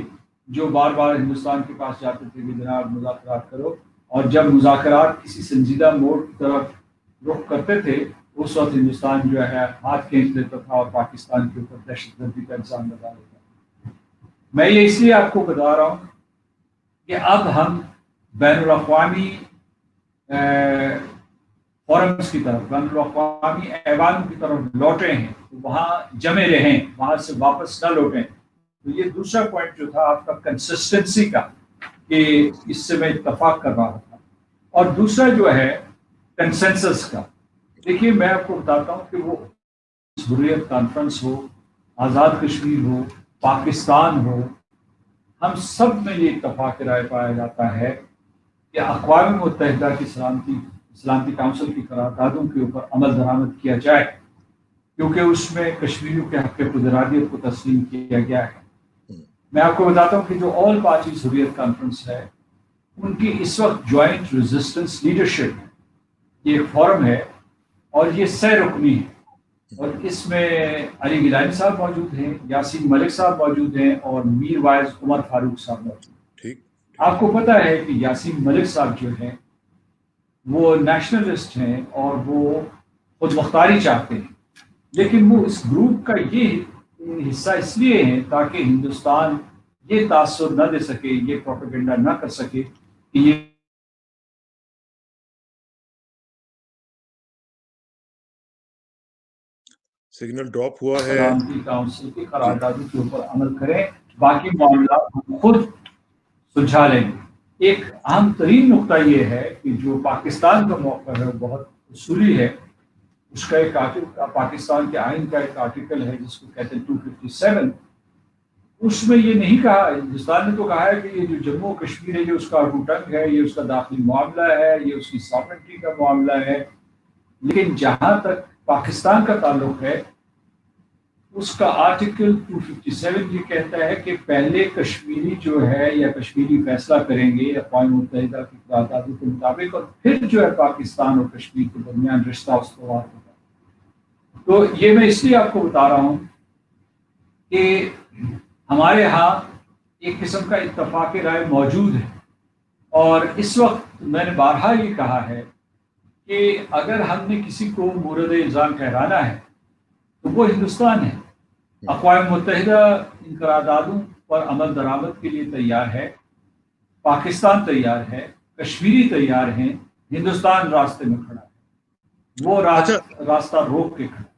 S1: جو بار بار ہندوستان کے پاس جاتے تھے کہ جناب مذاکرات کرو، اور جب مذاکرات کسی سنجیدہ موڑ کی طرف رخ کرتے تھے اس وقت ہندوستان جو ہے ہاتھ کھینچ لیتا تھا اور پاکستان کے اوپر دہشت گردی کا الزام لگا لیتا تھا۔ میں یہ اس لیے آپ کو بتا رہا ہوں کہ اب ہم بین الاقوامی فورمز کی طرف، بین الاقوامی ایوان کی طرف لوٹے ہیں، وہاں جمے رہیں، وہاں سے واپس نہ لوٹیں۔ تو یہ دوسرا پوائنٹ جو تھا آپ کا کنسسٹنسی کا، کہ اس سے میں اتفاق کر رہا تھا، اور دوسرا جو ہے کنسنسس کا۔ دیکھیے میں آپ کو بتاتا ہوں کہ وہ حریت کانفرنس ہو، آزاد کشمیر ہو، پاکستان ہو، ہم سب میں یہ اتفاق رائے پایا جاتا ہے کہ اقوام متحدہ کی سلامتی کونسل کی قراردادوں کے اوپر عمل درآمد کیا جائے، کیونکہ اس میں کشمیریوں کے حق خودارادیت کو تسلیم کیا گیا ہے۔ میں آپ کو بتاتا ہوں کہ جو آل پارٹیز حریت کانفرنس ہے ان کی اس وقت جوائنٹ ریزسٹنس لیڈرشپ یہ ایک فورم ہے اور یہ 100 رکنی ہے، اور اس میں علی گیلانی صاحب موجود ہیں، یاسین ملک صاحب موجود ہیں، اور میر وائز عمر فاروق صاحب موجود ہیں۔
S2: ٹھیک
S1: آپ کو پتہ ہے کہ یاسین ملک صاحب جو ہیں وہ نیشنلسٹ ہیں اور وہ خود مختاری چاہتے ہیں، لیکن وہ اس گروپ کا یہ حصہ اس لیے ہیں تاکہ ہندوستان یہ تاثر نہ دے سکے، یہ پروپیگنڈا نہ کر سکے کہ یہ
S2: سگنل ڈراپ ہوا ہے۔
S1: سلامتی کونسل کی قراردادوں کے اوپر عمل کریں، باقی معاملات ہم خود سلجھا لیں گے۔ ایک اہم ترین نقطہ یہ ہے کہ جو پاکستان کا موقع ہے بہت اصولی ہے، اس کا ایک پاکستان کے آئین کا ایک آرٹیکل ہے جس کو کہتے ہیں 257، اس میں یہ نہیں کہا، ہندوستان نے تو کہا ہے کہ یہ جو جموں و کشمیر ہے یہ اس کا روٹنگ ہے، یہ اس کا داخلی معاملہ ہے، یہ اس کی ساورنٹی کا معاملہ ہے، لیکن جہاں تک پاکستان کا تعلق ہے اس کا آرٹیکل 257 یہ کہتا ہے کہ پہلے کشمیری جو ہے یا کشمیری فیصلہ کریں گے اقوام متحدہ کی قراردادوں کے مطابق، اور پھر جو ہے پاکستان اور کشمیر کے درمیان رشتہ استوار ہوگا۔ تو یہ میں اس لیے آپ کو بتا رہا ہوں کہ ہمارے ہاں ایک قسم کا اتفاق رائے موجود ہے، اور اس وقت میں نے بارہا یہ کہا ہے کہ اگر ہم نے کسی کو مورد الزام ٹھہرانا ہے تو وہ ہندوستان ہے۔ اقوام متحدہ ان قراردادوں پر عمل درآمد کے لیے تیار ہے، پاکستان تیار ہے، کشمیری تیار ہیں، ہندوستان راستے میں کھڑا ہے، وہ راستہ روک کے کھڑا ہے۔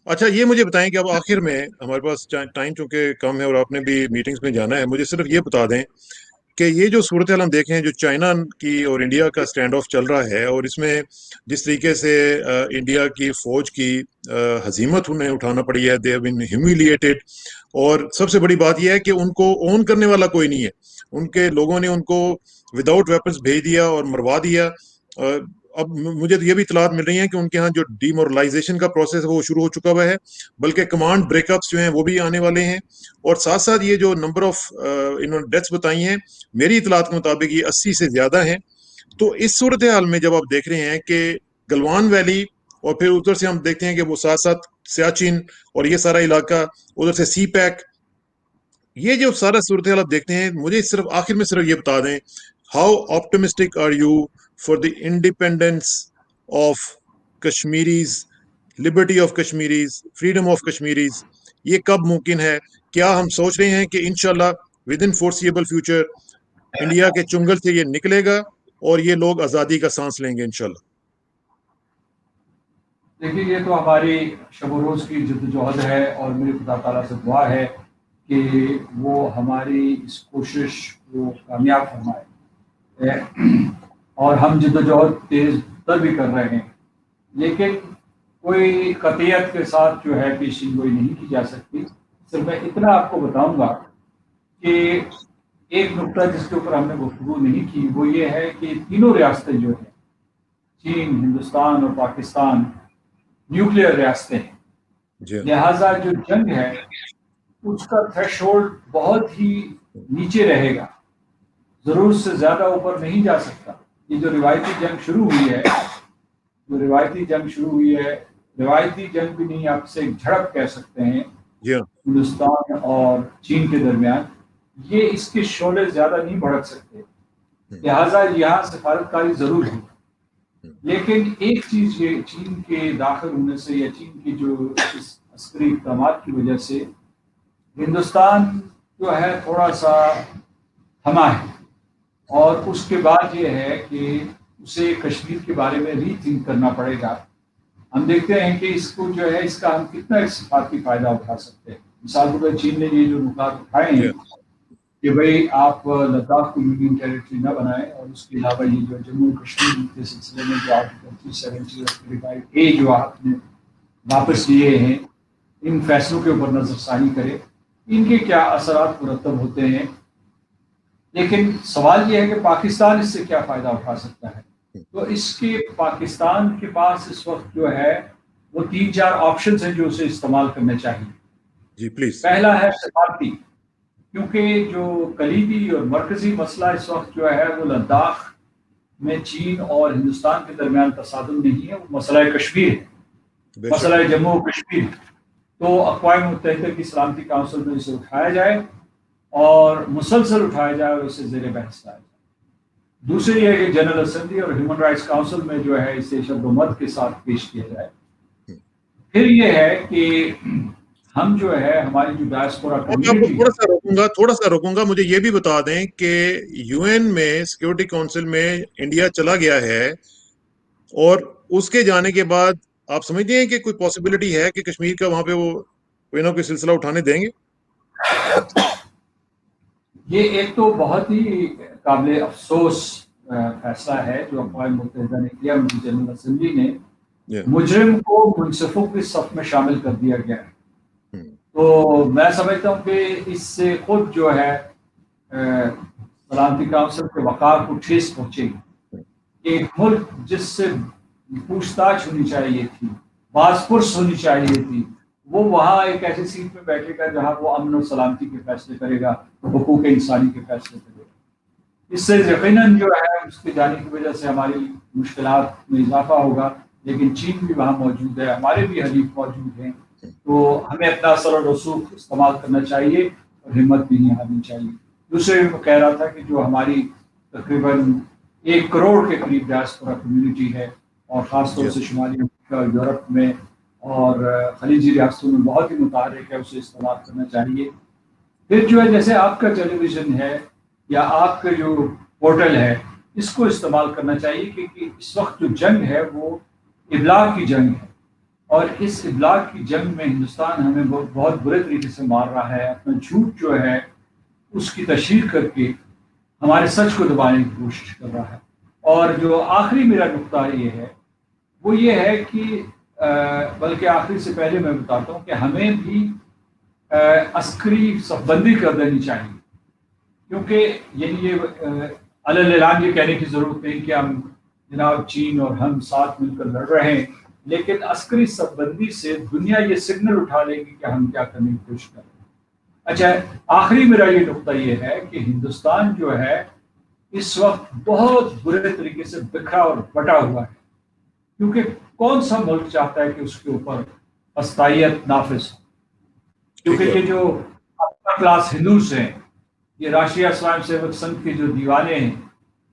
S2: اچھا یہ مجھے بتائیں کہ اب آخر میں ہمارے پاس ٹائم چونکہ کم ہے اور آپ نے بھی میٹنگز میں جانا ہے، مجھے صرف یہ بتا دیں کہ یہ جو صورتحال ہم دیکھیں جو چائنا کی اور انڈیا کا سٹینڈ آف چل رہا ہے، اور اس میں جس طریقے سے انڈیا کی فوج کی ہزیمت انہیں اٹھانا پڑی ہے، دے ہیو بین ہیومیلیٹڈ، اور سب سے بڑی بات یہ ہے کہ ان کو اون کرنے والا کوئی نہیں ہے، ان کے لوگوں نے ان کو وداؤٹ ویپنز بھیج دیا اور مروا دیا۔ اب مجھے یہ بھی اطلاعات مل رہی ہیں کہ ان کے ہاں جو ڈی مورلائزیشن کا پروسیس ہے وہ شروع ہو چکا ہوا ہے، بلکہ کمانڈ بریک اپس جو ہیں وہ بھی آنے والے ہیں، اور ساتھ ساتھ یہ جو نمبر آف انہوں نے ڈیتھس بتائی ہیں میری اطلاعات کے مطابق یہ 80 سے زیادہ ہیں۔ تو اس صورتحال میں جب آپ دیکھ رہے ہیں کہ گلوان ویلی اور پھر ادھر سے ہم دیکھتے ہیں کہ وہ ساتھ ساتھ سیاچن اور یہ سارا علاقہ، ادھر سے سی پیک، یہ جو سارا صورتحال آپ دیکھتے ہیں، مجھے صرف آخر میں صرف یہ بتا دیں how optimistic are you for the independence of Kashmiris, liberty of Kashmiris, freedom of Kashmiris, یہ کب ممکن ہے؟ کیا ہم سوچ رہے ہیں کہ انشاءاللہ with in foreseeable future India کے چنگل سے یہ نکلے گا اور یہ لوگ آزادی کا سانس لیں گے انشاءاللہ؟
S1: دیکھیے یہ تو ہماری شب و روز کی جدوجہد ہے، اور میری خدا تعالیٰ سے دعا ہے کہ وہ ہماری اس کوشش کو کامیاب فرمائے، اور ہم جدوجہد تیز تر بھی کر رہے ہیں، لیکن کوئی قطعیت کے ساتھ جو ہے پیشین گوئی نہیں کی جا سکتی۔ صرف میں اتنا آپ کو بتاؤں گا کہ ایک نقطہ جس کے اوپر ہم نے گفتگو نہیں کی وہ یہ ہے کہ تینوں ریاستیں جو ہیں، چین، ہندوستان اور پاکستان، نیوکلیئر ریاستیں ہیں،
S2: جی
S1: لہٰذا جو جنگ ہے اس کا تھریش ہولڈ بہت ہی نیچے رہے گا، ضرورت سے زیادہ اوپر نہیں جا سکتا۔ یہ جو روایتی جنگ شروع ہوئی ہے، روایتی جنگ بھی نہیں، آپ سے ایک جھڑپ کہہ سکتے ہیں
S2: جی
S1: ہندوستان اور چین کے درمیان، یہ اس کے شعلے زیادہ نہیں بھڑک سکتے، لہٰذا یہاں سفارتکاری ضرور ہے۔ لیکن ایک چیز یہ چین کے داخل ہونے سے یا چین کی جو عسکری اقدامات کی وجہ سے ہندوستان جو ہے تھوڑا سا تھما ہے، اور اس کے بعد یہ ہے کہ اسے کشمیر کے بارے میں ری تھنک کرنا پڑے گا۔ ہم دیکھتے ہیں کہ اس کو جو ہے اس کا ہم کتنا سفارتی فائدہ اٹھا سکتے ہیں۔ مثال کے طور پر چین نے یہ جو نکات اٹھائے ہیں کہ بھئی آپ لداخ کو یونین ٹیریٹری نہ بنائیں، اور اس کے علاوہ یہ جو جموں کشمیر کے سلسلے میں جو آرٹیکل 370 اور 35A جو آپ نے واپس لیے ہیں، ان فیصلوں کے اوپر نظر ثانی کرے، ان کے کیا اثرات مرتب ہوتے ہیں۔ لیکن سوال یہ ہے کہ پاکستان اس سے کیا فائدہ اٹھا سکتا ہے؟ تو اس کے پاکستان کے پاس اس وقت جو ہے وہ 3-4 آپشنز ہیں جو اسے استعمال کرنے چاہیے۔
S2: جی پلیز۔
S1: پہلا ہے سفارتی، کیونکہ جو کلیدی اور مرکزی مسئلہ اس وقت جو ہے وہ لداخ میں چین اور ہندوستان کے درمیان تصادم نہیں ہے، وہ مسئلہ کشمیر ہے،
S2: بے شک
S1: مسئلہ جموں و کشمیر۔ تو اقوام متحدہ کی سلامتی کونسل میں اسے اٹھایا جائے اور مسلسل اٹھایا جائے اور اسے زیر بحث لایا جائے۔ دوسری یہ ہے کہ جنرل اسمبلی اور ہیومن رائٹس کونسل میں جو ہے اسے شد و مت کے ساتھ پیش کیا جائے۔ پھر یہ ہے کہ ہم جو ہے ہماری جو ڈائسپورا
S2: میں آپ کو
S1: کمیونٹی
S2: تھوڑا سا روکوں گا، مجھے یہ بھی بتا دیں کہ یو این میں سیکورٹی کونسل میں انڈیا چلا گیا ہے، اور اس کے جانے کے بعد آپ سمجھتے ہیں کہ کوئی پاسبلٹی ہے کہ کشمیر کا وہاں پہ وہ کوئی نہ کوئی سلسلہ اٹھانے دیں گے؟
S1: یہ ایک تو بہت ہی قابل افسوس فیصلہ ہے جو اقوام متحدہ نے کیا، ان کی جنرل اسمبلی نے مجرم کو منصفوں کی صف میں شامل کر دیا گیا ہے۔ تو میں سمجھتا ہوں کہ اس سے خود جو ہے سلامتی کونسل کے وقار کو ٹھیس پہنچے گی۔ ایک ملک جس سے پوچھ تاچھ ہونی چاہیے تھی، باز پرس ہونی چاہیے تھی، وہ وہاں ایک ایسی سیٹ پہ بیٹھے گا جہاں وہ امن و سلامتی کے فیصلے کرے گا، حقوق انسانی کے فیصلے کرے گا۔ اس سے یقیناً جو ہے اس کے جانے کی وجہ سے ہماری مشکلات میں اضافہ ہوگا، لیکن چین بھی وہاں موجود ہے، ہمارے بھی حلیف موجود ہیں، تو ہمیں اپنا اثر و رسوخ استعمال کرنا چاہیے اور ہمت بھی نہیں ہارنی چاہیے۔ دوسرے میں کہہ رہا تھا کہ جو ہماری تقریباً 1 کروڑ کے قریب ڈائسپورا کمیونٹی ہے، اور خاص طور سے شمالی افریقہ اور یورپ میں اور خلیجی ریاستوں میں بہت ہی متحرک ہے، اسے استعمال کرنا چاہیے۔ پھر جو ہے جیسے آپ کا ٹیلی ویژن ہے یا آپ کا جو پورٹل ہے، اس کو استعمال کرنا چاہیے، کیونکہ اس وقت جو جنگ ہے وہ ابلاغ کی جنگ ہے، اور اس ابلاغ کی جنگ میں ہندوستان ہمیں بہت برے طریقے سے مار رہا ہے، اپنا جھوٹ جو ہے اس کی تشہیر کر کے ہمارے سچ کو دبانے کی کوشش کر رہا ہے۔ اور جو آخری میرا نقطہ یہ ہے وہ یہ ہے کہ بلکہ آخری سے پہلے میں بتاتا ہوں کہ ہمیں بھی عسکری صف بندی کر دینی چاہیے، کیونکہ یعنی یہ اعلان یہ کہنے کی ضرورت نہیں کہ ہم جناب چین اور ہم ساتھ مل کر لڑ رہے ہیں، لیکن عسکری صف بندی سے دنیا یہ سگنل اٹھا لے گی کہ ہم کیا کرنے کی کوشش کر رہے ہیں۔ اچھا، آخری میرا یہ نقطہ یہ ہے کہ ہندوستان جو ہے اس وقت بہت برے طریقے سے بکھرا اور بٹا ہوا ہے، کیونکہ کون سا ملک چاہتا ہے کہ اس کے اوپر فسطائیت نافذ ہو؟ کیونکہ یہ جو اپر کلاس ہندوز ہیں، یہ راشٹریہ سوائم سیوک سنگھ کے جو دیوانے ہیں،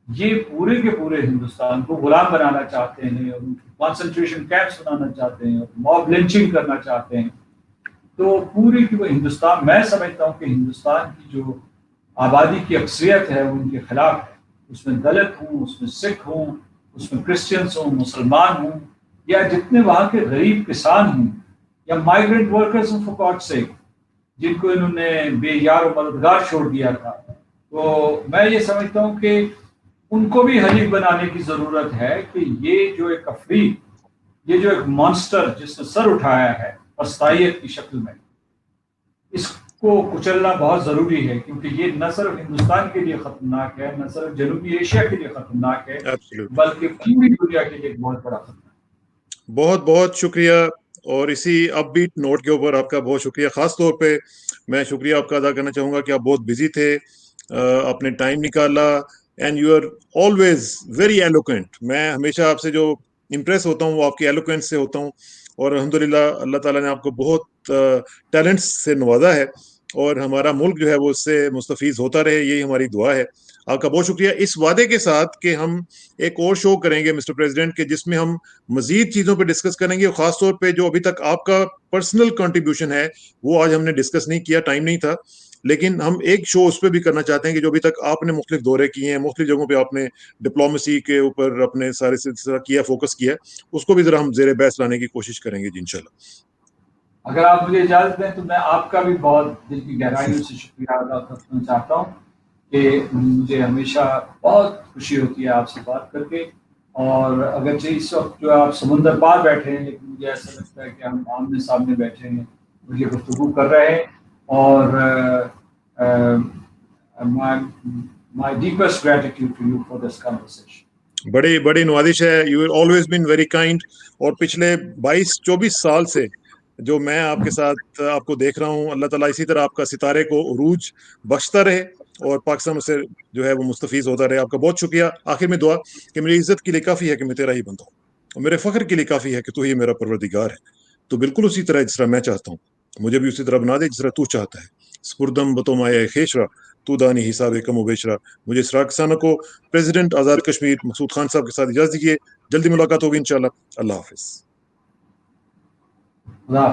S1: یہ پورے کے پورے ہندوستان کو غلام بنانا چاہتے ہیں اور کانسنٹریشن کیمپس بنانا چاہتے ہیں اور موب لنچنگ کرنا چاہتے ہیں۔ تو پوری کی وہ ہندوستان، میں سمجھتا ہوں کہ ہندوستان کی جو آبادی کی اکثریت ہے وہ ان کے خلاف ہے، اس میں دلت ہوں، اس میں سکھ ہوں، اس میں کرسچنس ہوں، مسلمان ہوں، یا جتنے وہاں کے غریب کسان ہوں، یا مائیگرنٹ ورکرز ہوں فار گاڈ سیک، جن کو انہوں نے بے یار و مددگار چھوڑ دیا تھا۔ تو میں یہ سمجھتا ہوں کہ ان کو بھی حلیف بنانے کی ضرورت ہے کہ یہ جو ایک افریق، یہ جو ایک مانسٹر جس نے سر اٹھایا ہے فسطائیت کی شکل میں، اس کو کچلنا بہت ضروری ہے، کیونکہ یہ نہ صرف ہندوستان کے لیے خطرناک ہے، نہ صرف جنوبی ایشیا کے لیے خطرناک ہے، بلکہ پوری دنیا کے لیے ایک بہت بڑا خطرہ ہے۔
S2: بہت بہت شکریہ، اور اسی اپ بیٹ نوٹ کے اوپر آپ کا بہت شکریہ۔ خاص طور پہ میں شکریہ آپ کا ادا کرنا چاہوں گا کہ آپ بہت بزی تھے، آپ نے ٹائم نکالا، and you are always very eloquent. میں ہمیشہ آپ سے جو امپریس ہوتا ہوں وہ آپ کی ایلوکوینس سے ہوتا ہوں، اور الحمدللہ اللہ تعالیٰ نے آپ کو بہت ٹیلنٹس سے نوازا ہے، اور ہمارا ملک جو ہے وہ اس سے مستفیض ہوتا رہے، یہی ہماری دعا ہے۔ آپ کا بہت شکریہ، اس وعدے کے ساتھ کہ ہم ایک اور شو کریں گے مسٹر پریزیڈنٹ کے، جس میں ہم مزید چیزوں پہ ڈسکس کریں گے، اور خاص طور پہ جو ابھی تک آپ کا پرسنل کنٹریبیوشن ہے وہ آج ہم نے ڈسکس نہیں کیا، ٹائم نہیں تھا، لیکن ہم ایک شو اس پہ بھی کرنا چاہتے ہیں کہ جو ابھی تک آپ نے مختلف دورے کیے ہیں، مختلف جگہوں پہ آپ نے ڈپلومیسی کے اوپر اپنے سارے سلسلہ کیا، فوکس کیا، اس کو بھی ذرا ہم زیر بحث لانے کی کوشش کریں گے جی انشاءاللہ۔
S1: اگر آپ مجھے اجازت دیں تو میں آپ کا بھی بہت دل کی گہرائیوں سے شکریہ ادا کرنا چاہتا ہوں کہ مجھے ہمیشہ بہت خوشی ہوتی ہے آپ سے بات کر کے، اور اگرچہ اس وقت جو آپ سمندر پار بیٹھے ہیں، لیکن مجھے ایسا لگتا ہے کہ ہم آمنے سامنے بیٹھے ہیں، مجھے گفتگو کر رہے ہیں، اور my deepest gratitude to you for this conversation.
S2: بڑی نوازش ہے، you always been very kind, اور پچھلے 22-24 سال سے جو میں آپ کے ساتھ آپ کو دیکھ رہا ہوں، اللہ تعالیٰ اسی طرح آپ کا ستارے کو عروج بخشتا رہے اور پاکستان سے جو ہے وہ مستفیض ہوتا رہے. آپ کا بہت شکریہ. آخر میں دعا کہ میری عزت کے لیے کافی ہے کہ میں تیرا ہی بندہ ہوں، اور میرے فخر کے لیے کافی ہے کہ تو ہی میرا پروردگار ہے. تو بالکل اسی طرح جس طرح میں چاہتا ہوں مجھے بھی اسی طرح بنا دے جس طرح تو چاہتا ہے. سپردم بتو مایا خیشرا تو دانی حساب کم و بیشرا. مجھے اسرار کسانوں کو پریزیڈنٹ آزاد کشمیر مسعود خان صاحب کے ساتھ اجازت دیجیے. جلدی ملاقات ہوگی انشاءاللہ. اللہ حافظ.
S1: خدا